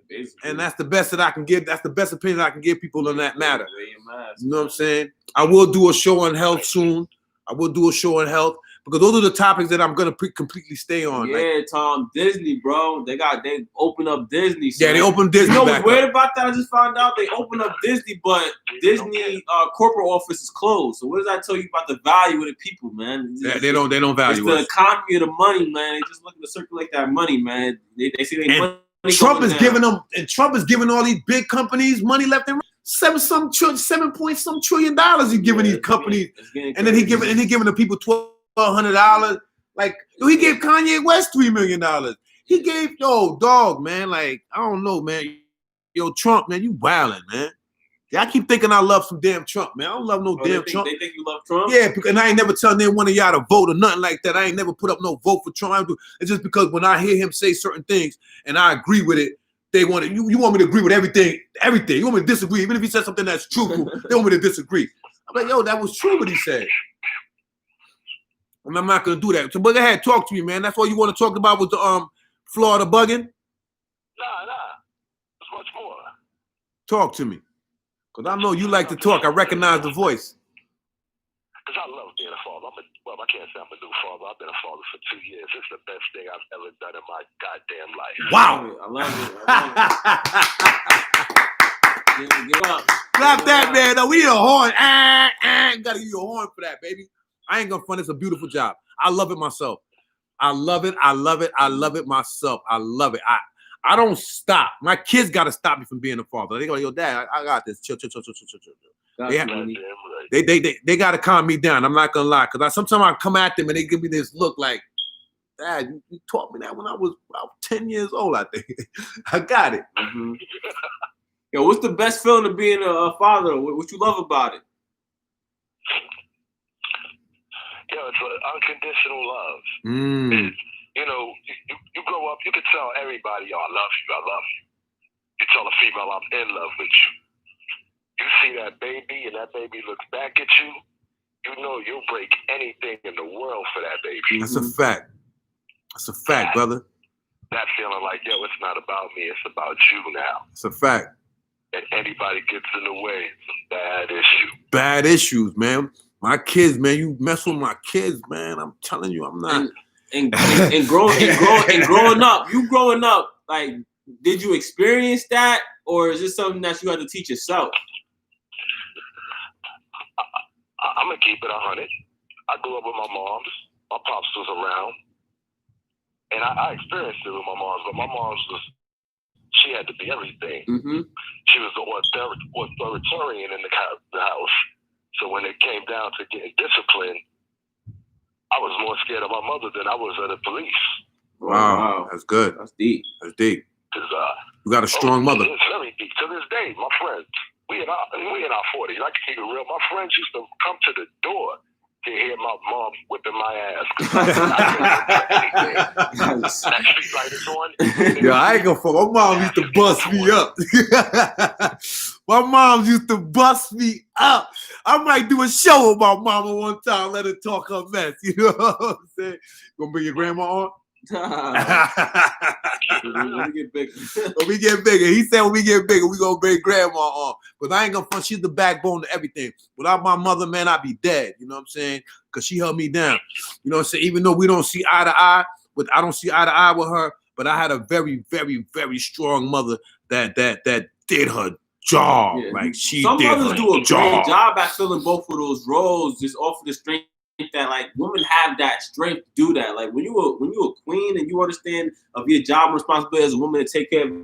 Basically. And that's the best that I can give. That's the best opinion I can give people on that matter. Wear your mask, You know what I'm saying? I will do a show on health soon. I will do a show on health because those are the topics that I'm gonna completely stay on. Yeah, Like, Tom, Disney, bro. They opened up Disney. yeah, son. they opened Disney You know back what's weird up. about that? I just found out they opened up Disney, but Disney corporate office is closed. So what does that tell you about the value of the people, man? Yeah, they don't value It's the us. economy of the money, man. They just looking to circulate that money, man. They see they money. Trump is down. giving them, and Trump is giving all these big companies money left and right. $7 point some trillion he's giving these companies, and then he giving the people $1,200. Like, yo, he gave Kanye West $3 million. He gave dog, man. Like, I don't know, man. Yo, Trump, man, you wildin', man. Yeah, I keep thinking I love some damn Trump, man. I don't love no damn Trump. They think you love Trump? Yeah, because I ain't never telling them one of y'all to vote or nothing like that. I ain't never put up no vote for Trump. It's just because when I hear him say certain things and I agree with it, they want to, you want me to agree with everything. You want me to disagree. Even if he said something that's truthful, they want me to disagree. I'm like, yo, that was true what he said. And I'm not going to do that. So, but go ahead, talk to me, man. That's all you want to talk about was the Florida bugging? Nah. There's much more. Talk to me. Because I know you like to talk. I recognize the voice. Because I love being a father. I can't say I'm a new father. I've been a father for 2 years. It's the best thing I've ever done in my goddamn life. Wow. I love it. Give up. Clap that, man. No, we need a horn. You got to give you a horn for that, baby. I ain't going to front. It's a beautiful job. I love it myself. I love it. I love it. I love it myself. I love it. I don't stop. My kids got to stop me from being a father. They go, yo, Dad, I got this. Chill. They got to calm me down. I'm not gonna lie, because sometimes I come at them and they give me this look like, Dad, you taught me that when I was about 10 years old. I think I got it. Mm-hmm. Yo, what's the best feeling of being a father? What you love about it? Yo, it's unconditional love. You know, you grow up, you can tell everybody, I love you. You tell a female, I'm in love with you. You see that baby, and that baby looks back at you, you know you'll break anything in the world for that baby. That's a fact. That's a fact, brother. That feeling like, yo, it's not about me, it's about you now. It's a fact. And anybody gets in the way, it's a bad issue. Bad issues, man. My kids, man, you mess with my kids, man. I'm telling you, I'm not. And growing up, like, did you experience that, or is this something that you had to teach yourself? I'm gonna keep it 100. I grew up with my moms. My pops was around, and I experienced it with my moms. But my moms she had to be everything. Mm-hmm. She was the authoritarian in the house. So when it came down to getting disciplined, I was more scared of my mother than I was of the police. Wow. That's good. That's deep. That's deep. Cause, you got a strong mother. It's very deep. To this day, my friends, we in our 40s. I can keep it real. My friends used to come to the door to hear my mom whipping my ass. That street light is on. Yo, I ain't gonna fuck. My mom used to bust me up. My mom used to bust me up. I might do a show with my mama one time, let her talk her mess. You know what I'm saying? You gonna bring your grandma on? When we get bigger. When we get bigger. He said when we get bigger, we gonna bring grandma on. But I ain't gonna front. She's the backbone to everything. Without my mother, man, I'd be dead. You know what I'm saying? Because she held me down. You know what I'm saying? Even though we don't see eye to eye, I don't see eye to eye with her, but I had a very, very, very strong mother that did her job. Yeah. Like some mothers do a great job at filling both of those roles, just off of the strength that like women have that strength to do that. Like when you a queen and you understand of your job and responsibility as a woman to take care of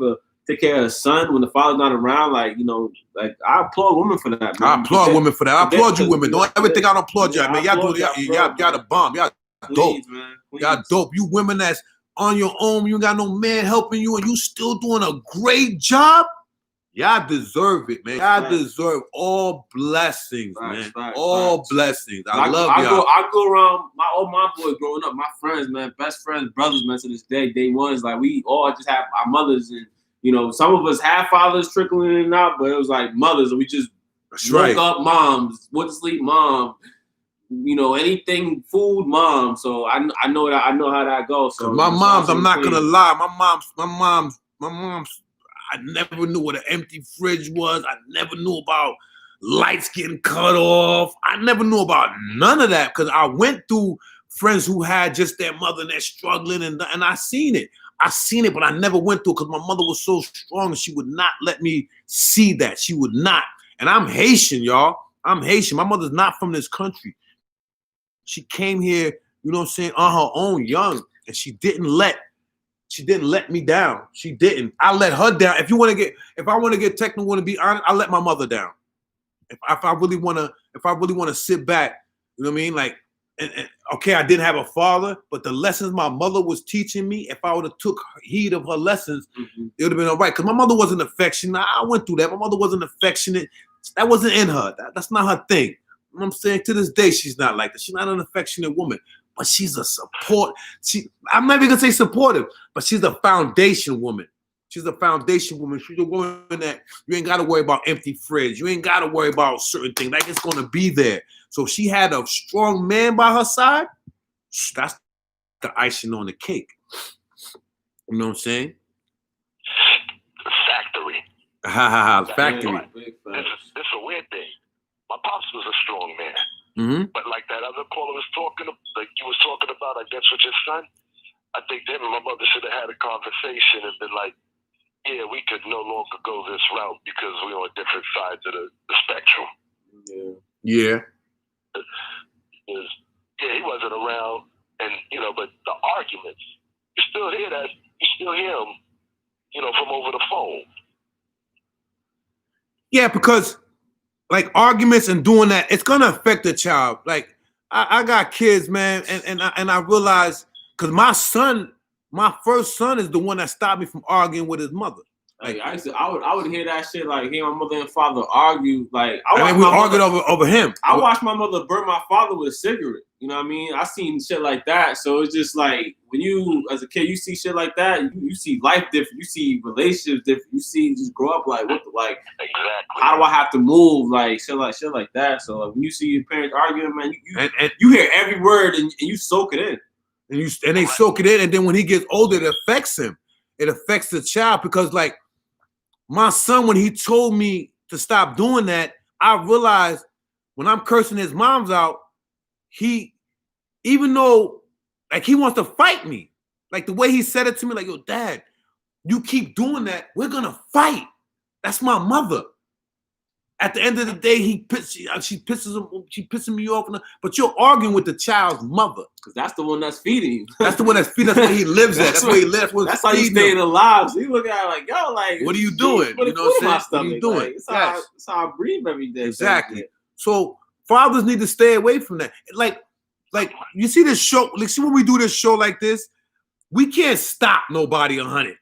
her son when the father's not around, like, you know, like I applaud women for that, man. I applaud women for that. I applaud you women. Don't ever think I don't applaud y'all, man. Y'all do y'all the bomb. Y'all dope. Man. Y'all dope. You women that's on your own, you ain't got no man helping you, and you still doing a great job. Y'all deserve it, man. Y'all deserve all blessings, man. All blessings. I love y'all. I go around my boys growing up, my friends, man, best friends, brothers, man, to this day ones. Like we all just have our mothers, and you know, some of us have fathers trickling in and out, but it was like mothers, and we just woke up moms, went to sleep mom. You know, anything food mom. So I know how that goes. So my moms, I'm not gonna lie, my mom's My mom's, I never knew what an empty fridge was. I never knew about lights getting cut off. I never knew about none of that because I went through friends who had just their mother and they're struggling, and I seen it. I seen it, but I never went through it because my mother was so strong and she would not let me see that. She would not. And I'm Haitian, y'all. I'm Haitian. My mother's not from this country. She came here, you know what I'm saying, on her own, young, and she didn't let me down. She didn't. I let her down. If I want to get technical and be honest, I let my mother down. If I really want to sit back, you know what I mean? Like, and okay, I didn't have a father, but the lessons my mother was teaching me, if I would have took heed of her lessons, it would have been all right. Because my mother wasn't affectionate. I went through that. My mother wasn't affectionate. That wasn't in her. That's not her thing. You know what I'm saying? To this day, she's not like that. She's not an affectionate woman, but she's a support. I'm not even gonna say supportive, but she's a foundation woman. She's a foundation woman. She's a woman that you ain't got to worry about empty fridge. You ain't got to worry about certain things. Like, it's going to be there. So she had a strong man by her side. That's the icing on the cake. You know what I'm saying? Factory. Factory. It's a weird thing. My pops was a strong man. Mm-hmm. But like that other caller was talking, like you was talking about, I guess, with your son, I think him and my mother should have had a conversation and been like, yeah, we could no longer go this route because we're on different sides of the spectrum. Yeah. Yeah, he wasn't around, and but the arguments, you still hear that. You still hear them, from over the phone. Yeah, because like arguments and doing that, it's gonna affect the child. Like I got kids, man, and I realize because my first son is the one that stopped me from arguing with his mother. Like I would hear that shit, like hear my mother and father argue. Like we argued over him. I watched my mother burn my father with a cigarette. You know what I mean? I seen shit like that. So it's just like when you, as a kid, you see shit like that. You see life different. You see relationships different. You see just grow up like what the, like. Exactly. How do I have to move? Like shit like that. So like when you see your parents arguing, man, you hear every word and you soak it in. And they soak it in, and then when he gets older, it affects him. It affects the child because, like, my son, when he told me to stop doing that, I realized when I'm cursing his moms out, even though, like, he wants to fight me, like the way he said it to me, like, yo, Dad, you keep doing that, we're gonna fight. That's my mother. At the end of the day, she pisses me off. But you're arguing with the child's mother. Because that's the one that's feeding you. That's the one that's feeding. That's where he lives at. That's where he lives. That's how you stay alive. So you look at it like, yo, like, what are you doing? You know what I'm saying? What are you doing? Like, it's how I breathe every day. Exactly. So fathers need to stay away from that. Like you see this show, like see when we do this show like this, we can't stop nobody 100.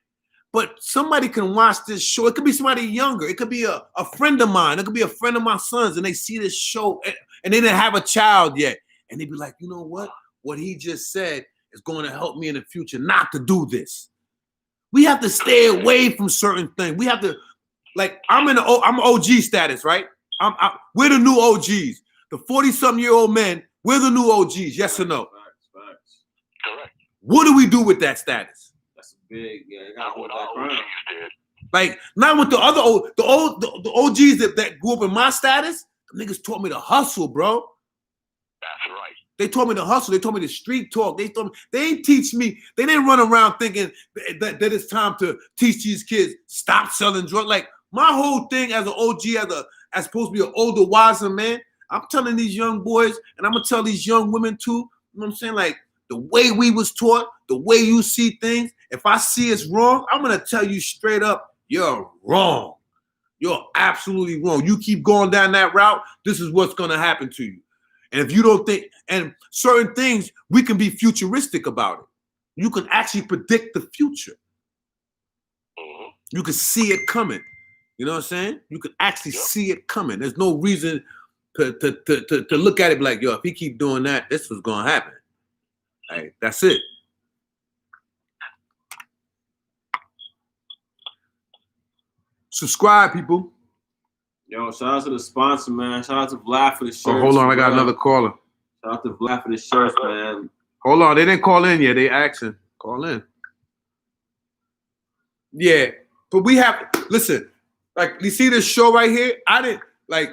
But somebody can watch this show. It could be somebody younger. It could be a friend of mine. It could be a friend of my son's, and they see this show and they didn't have a child yet. And they be like, you know what? What he just said is going to help me in the future not to do this. We have to stay away from certain things. We have to, like, I'm OG status, right? We're the new OGs. The 40-something-year-old men, we're the new OGs. Yes or no? Facts. Correct. What do we do with that status? Big, Not what our OGs did. Like, not with the OGs that grew up in my status. The niggas taught me to hustle, bro. That's right. They taught me to hustle. They taught me the street talk. They ain't teach me. They didn't run around thinking that it's time to teach these kids stop selling drugs. Like, my whole thing as an OG, as supposed to be an older, wiser man, I'm telling these young boys, and I'm gonna tell these young women too. You know what I'm saying? Like, the way we was taught, the way you see things, if I see it's wrong, I'm going to tell you straight up, you're wrong. You're absolutely wrong. You keep going down that route, this is what's going to happen to you. And if you don't think, and certain things, we can be futuristic about it. You can actually predict the future. You can see it coming. You know what I'm saying? You can actually see it coming. There's no reason to look at it like, yo, if he keep doing that, this was going to happen. Hey, that's it. Subscribe, people. Yo, shout out to the sponsor, man. Shout out to Vlad for the shirts. Oh, hold on, I got another caller. Shout out to Vlad for the shirts, man. Hold on, they didn't call in yet. They asking. Call in. Yeah, but we have listen. Like you see this show right here. I didn't like.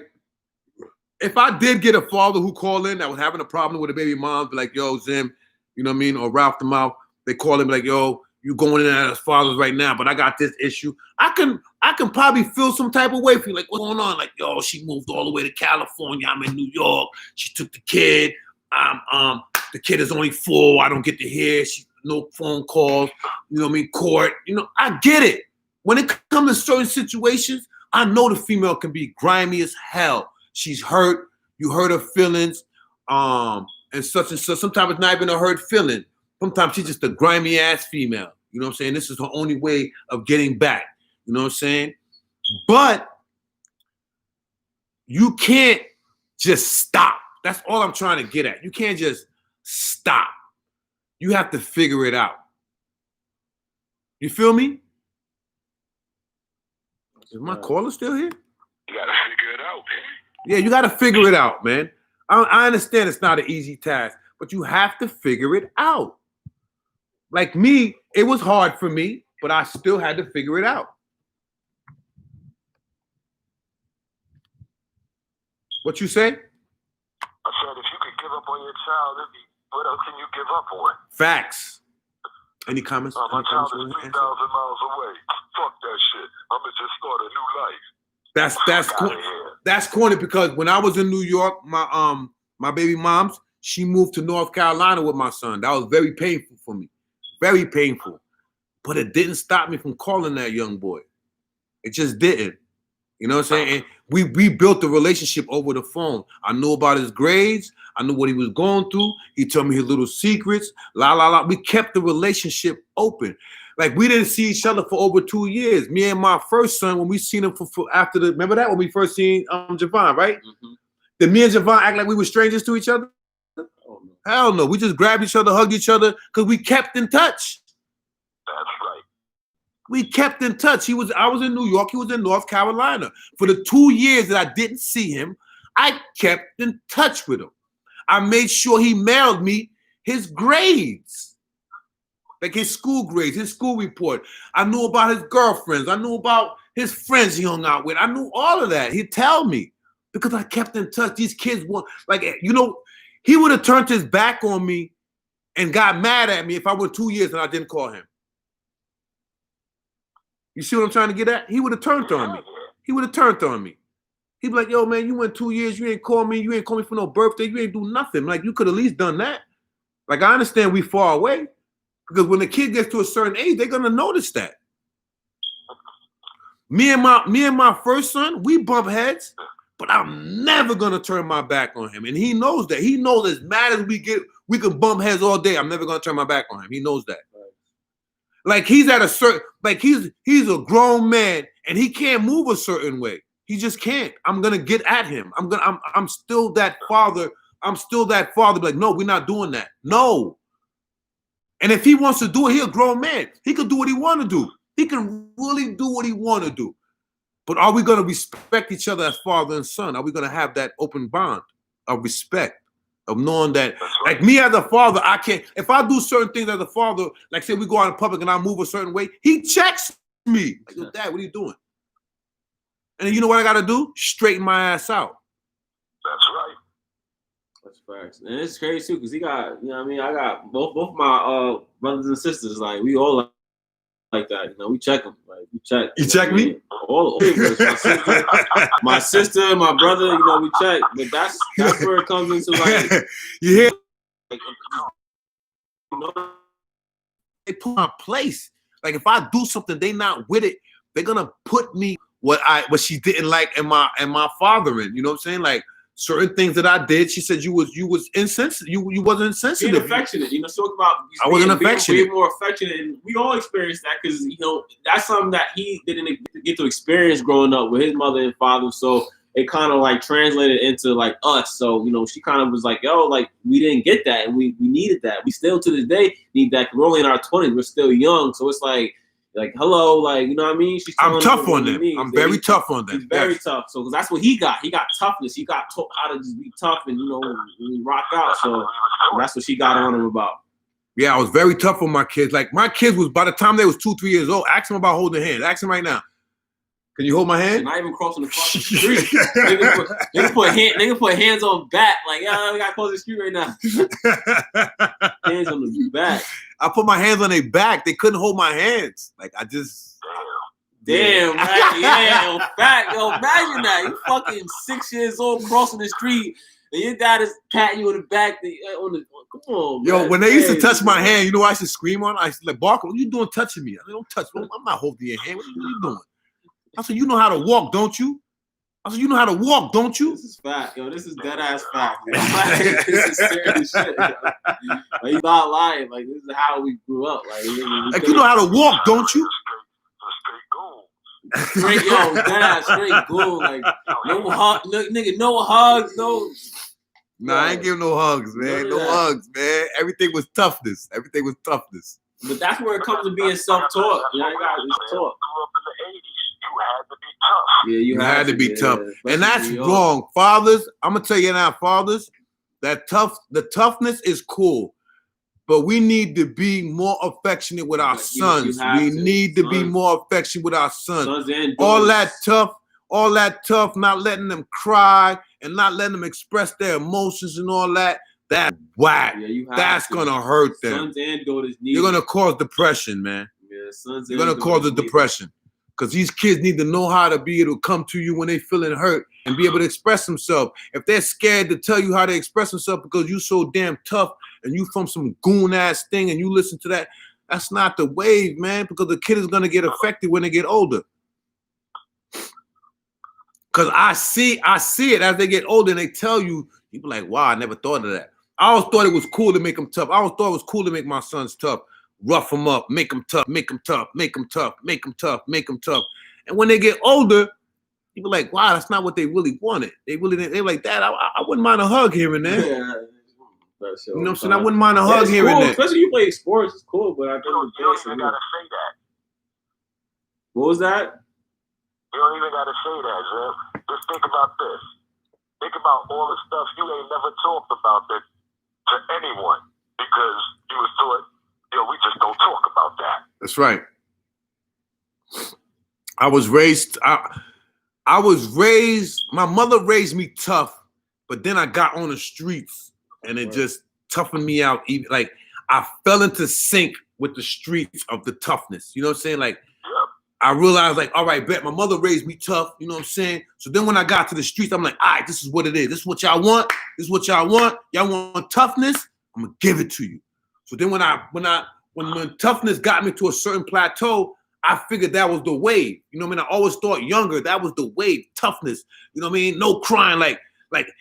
If I did get a father who called in that was having a problem with a baby mom, be like, yo, Zim, you know what I mean, or Ralph the Mouth, they call him like, yo, you going in at his father's right now, but I got this issue. I can probably feel some type of way for you, like, what's going on? Like, yo, she moved all the way to California. I'm in New York. She took the kid. The kid is only 4. I don't get to hear. No phone calls. You know what I mean? Court. You know, I get it. When it comes to certain situations, I know the female can be grimy as hell. She's hurt. You hurt her feelings, and such and such. Sometimes it's not even a hurt feeling. Sometimes she's just a grimy ass female. You know what I'm saying? This is her only way of getting back. You know what I'm saying? But you can't just stop. That's all I'm trying to get at. You can't just stop. You have to figure it out. You feel me? Is my caller still here? You gotta figure it out, man. Yeah, you got to figure it out, man. I understand it's not an easy task, but you have to figure it out. Like me, it was hard for me, but I still had to figure it out. What you say? I said if you could give up on your child, what else can you give up on? Facts. Any comments? My Any child comments is 3,000 miles away. Fuck that shit. I'ma just start a new life. That's corny because when I was in New York, my baby mom's, she moved to North Carolina with my son. That was very painful for me. Very painful. But it didn't stop me from calling that young boy. It just didn't. You know what I'm saying? And we built the relationship over the phone. I knew about his grades. I knew what he was going through. He told me his little secrets. We kept the relationship open. Like we didn't see each other for over 2 years. Me and my first son, when we seen him for after the, remember that when we first seen Javon, right? Mm-hmm. Did me and Javon act like we were strangers to each other? Oh, no. Hell no. We just grabbed each other, hugged each other, because we kept in touch. That's right. We kept in touch. I was in New York. He was in North Carolina. For the 2 years that I didn't see him, I kept in touch with him. I made sure he mailed me his grades. Like his school grades, his school report. I knew about his girlfriends. I knew about his friends he hung out with. I knew all of that. He'd tell me because I kept in touch. These kids were like, you know, he would have turned his back on me and got mad at me if I went 2 years and I didn't call him. You see what I'm trying to get at? He would have turned on me. He would have turned on me. He'd be like, yo, man, you went 2 years. You ain't call me. You ain't call me for no birthday. You ain't do nothing. Like, you could at least done that. Like, I understand we far away. Because when the kid gets to a certain age, they're gonna notice that. Me and my first son, we bump heads, but I'm never gonna turn my back on him. And he knows that. He knows as mad as we get, we can bump heads all day. I'm never gonna turn my back on him. He knows that. Like he's at a certain, like he's a grown man and he can't move a certain way. He just can't. I'm gonna get at him. I'm still that father. I'm still that father. Like, no, we're not doing that. No. And if he wants to do it, he's a grown man. He can do what he want to do. He can really do what he want to do. But are we going to respect each other as father and son? Are we going to have that open bond of respect, of knowing that, like me as a father, I can't, if I do certain things as a father, like say we go out in public and I move a certain way, he checks me. Like, yo, Dad, what are you doing? And then you know what I got to do? Straighten my ass out. That's right. That's facts. And it's crazy too, because he got, you know what I mean? I got both my brothers and sisters, like we all like that. You know, we check them. Like we check. You check me? All my sister, my brother, you know, we check. But that's where it comes into like you hear? Like, you know, they put my place. Like if I do something, they not with it, they're gonna put me what she didn't like and my father in. You know what I'm saying? Like certain things that I did, she said you was insensitive. You wasn't insensitive. Being affectionate, you know, talk about I wasn't affectionate. Being more affectionate, and we all experienced that because you know that's something that he didn't get to experience growing up with his mother and father. So it kind of like translated into like us. So you know, she kind of was like, "Yo, like we didn't get that, and we needed that. We still to this day need that. We're only in our 20s. We're still young, so it's like." Like hello, like you know what I mean. I'm tough on them. I'm very tough on them. He's very tough. So because that's what he got. He got toughness. He got taught how to just be tough and you know rock out. So that's what she got on him about. Yeah, I was very tough on my kids. Like my kids was by the time they was 2, 3 years old. Ask them about holding hands. Ask them right now. Can you hold my hand? Not even crossing the fucking street. Nigga put hands on back. Like, yeah, we gotta cross the street right now. Hands on the back. I put my hands on their back. They couldn't hold my hands. Like I just. Damn, right? Yeah, fact. Yo, imagine that. You fucking 6 years old crossing the street. And your dad is patting you on the back. Come on, yo, man. when they used to touch my hand, you know what I used to scream on? I used to like, Barker, what you doing touching me? I said, don't touch me. I'm not holding your hand. What are you doing? I said, you know how to walk, don't you? I said, you know how to walk, don't you? This is fact. Yo, this is dead ass fact. This is serious shit. Like, he's not lying. Like, this is how we grew up. Like you know how to walk, don't you? Straight, yo, dead ass straight goal. Like, no hug, nigga, no hugs, no. Nah, I ain't giving no hugs, man. No hugs, man. Everything was toughness. Everything was toughness. But that's where it comes to being self-taught. You know, you gotta be taught. Yeah, you had to be tough. Yeah. And that's wrong. Fathers, I'm gonna tell you now, fathers, the toughness is cool. But we need to be more affectionate with our sons. We need to be more affectionate with our sons. All that tough, not letting them cry and not letting them express their emotions and all that. That's whack. Yeah, that's gonna hurt them. Sons and daughters need. You're gonna cause depression, man. Yeah, sons. You're gonna cause a depression. Because these kids need to know how to be able to come to you when they feeling hurt and be able to express themselves. If they're scared to tell you how to express themselves because you so damn tough and you from some goon ass thing and you listen to that, that's not the wave, man. Because the kid is gonna get affected when they get older. Because I see it as they get older and they tell you, you be like, wow, I never thought of that. I always thought it was cool to make them tough. I always thought it was cool to make my sons tough. Rough them up, make them tough, make them tough, make them tough, make them tough, make them tough. And when they get older, you be like, wow, that's not what they really wanted. They like that. I wouldn't mind a hug here and there. Yeah. You know what I'm saying? I wouldn't mind a hug here and there. Especially you play sports, it's cool, but I think you don't even gotta say that. What was that? You don't even gotta say that, Jeff. Just think about this. Think about all the stuff you ain't never talked about that to anyone because you was taught, we just don't talk about that. That's right. I was raised, my mother raised me tough, but then I got on the streets and it just toughened me out. Even like I fell into sync with the streets of the toughness. You know what I'm saying? Like I realized like, all right, bet my mother raised me tough. You know what I'm saying? So then when I got to the streets, I'm like, all right, this is what it is. This is what y'all want. This is what y'all want. Y'all want toughness? I'm gonna give it to you. So then when toughness got me to a certain plateau, I figured that was the wave. You know what I mean? I always thought younger, that was the wave, toughness. You know what I mean? No crying. Like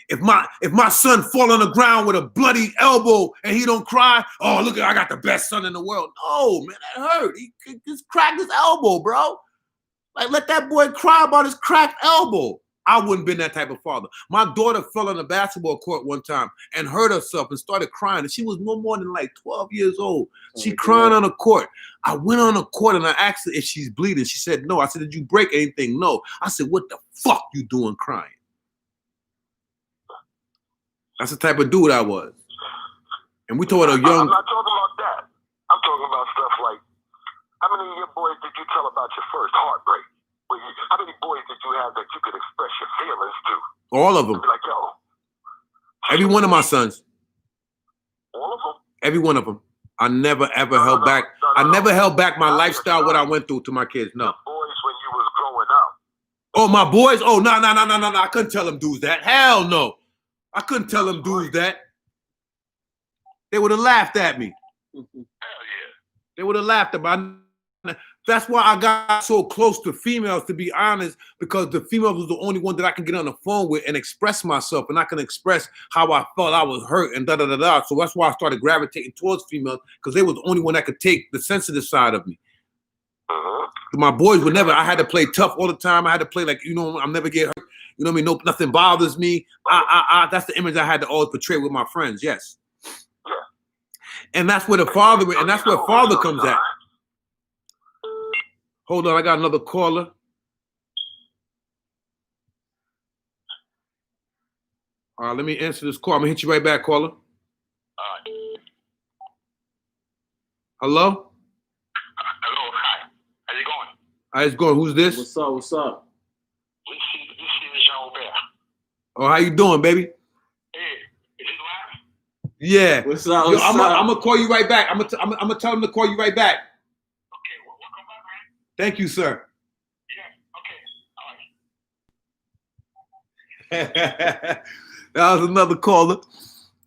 if my son fall on the ground with a bloody elbow and he don't cry, oh, look, I got the best son in the world. No, man, that hurt. He just cracked his elbow, bro. Like, let that boy cry about his cracked elbow. I wouldn't been that type of father. My daughter fell on the basketball court one time and hurt herself and started crying. And she was no more than like 12 years old. She crying on the court. I went on the court and I asked her if she's bleeding. She said, no. I said, did you break anything? No. I said, what the fuck you doing crying? That's the type of dude I was. And we told her young. I'm not talking about that. I'm talking about stuff like, how many of your boys did you tell about your first heartbreak? How many boys did you have that you could express your feelings to? All of them. Be like, yo. Every one of my sons. All of them? Every one of them. I never ever held back. I never held back my lifestyle, what I went through to my kids. No. The boys when you was growing up. Oh, my boys? Oh, no. I couldn't tell them dudes that. Hell no. I couldn't tell them dudes that. They would have laughed at me. Hell yeah. They would have laughed at me. That's why I got so close to females, to be honest, because the females was the only one that I can get on the phone with and express myself, and I can express how I felt I was hurt and da-da-da-da. So that's why I started gravitating towards females, because they was the only one that could take the sensitive side of me. My boys would never, I had to play tough all the time. I had to play like, I'll never get hurt. You know what I mean? No, nothing bothers me. That's the image I had to always portray with my friends, yes. Yeah. And that's where father comes at. Hold on, I got another caller. All right, let me answer this call. I'm gonna hit you right back, caller. Hello? Hello, hi. How you going? How's it going? Who's this? What's up? What's up? This is Jean-Robert. Oh, how you doing, baby? Hey, is it live? Yeah. What's up? Yo, What's I'm up? gonna call you right back. I'm gonna tell him to call you right back. Okay, welcome back, man. Thank you, sir. Yeah, okay, all right. That was another caller.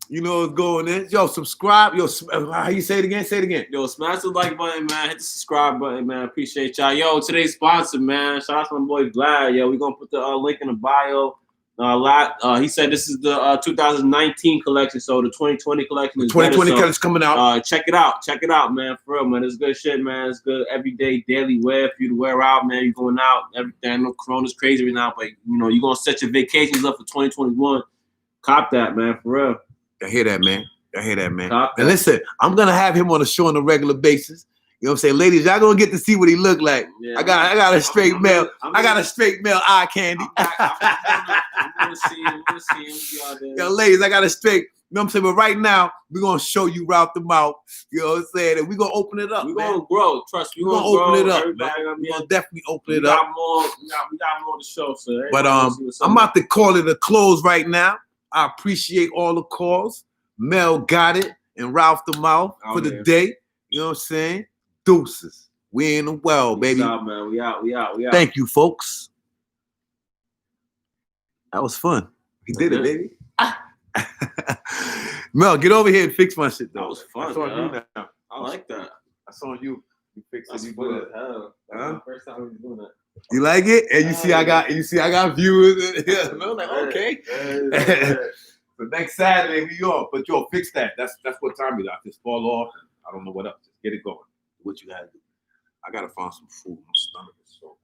You know what's going in. Yo, subscribe. Yo, how you say it again? Say it again. Yo, smash the like button, man. Hit the subscribe button, man. Appreciate y'all. Yo, today's sponsor, man. Shout out to my boy Vlad. Yo, we're gonna put the link in the bio. He said this is the 2019 collection, so the 2020 collection is 2020 better, so, is coming out. check it out. Check it out, man. For real, man. It's good shit, man. It's good everyday, daily wear for you to wear out, man. You're going out, everything. I know Corona's crazy right now, but you know, you're gonna set your vacations up for 2021. Cop that, man, for real. I hear that, man. I hear that, man. Cop that. And listen, I'm gonna have him on the show on a regular basis. You know what I'm saying? Ladies, y'all gonna get to see what he look like. Yeah. I got a straight male. I got a straight male eye candy. I'm gonna see him. Yo, ladies, I got a straight. You know what I'm saying? But right now, we're gonna show you Ralph the Mouth. You know what I'm saying? And we're gonna open it up. We're man. gonna grow. Trust me. We're gonna open it up. Everybody Man. gonna be We're gonna definitely open we it up. got more. We got more to show. So But everybody see what's up. I'm about to call it a close right now. I appreciate all the calls. Mel got it and Ralph the Mouth Oh, for the man. day. You know what I'm saying? Deuces. We in the well, baby. Peace out, man. We out. Thank you, folks. That was fun. We did it, baby. Mel, get over here and fix my shit, though. That was fun, That's on man. you now. I like that. That's on you. You fix That's it. You fun do as it. hell. Huh? First time we was doing that. You like it? And you see I got viewers. Yeah, Mel, like, okay. So next Saturday we on. But yo, fix that. That's what time it is. I just fall off. I don't know what else. Just get it going. What you gotta do. I gotta find some food. My stomach is so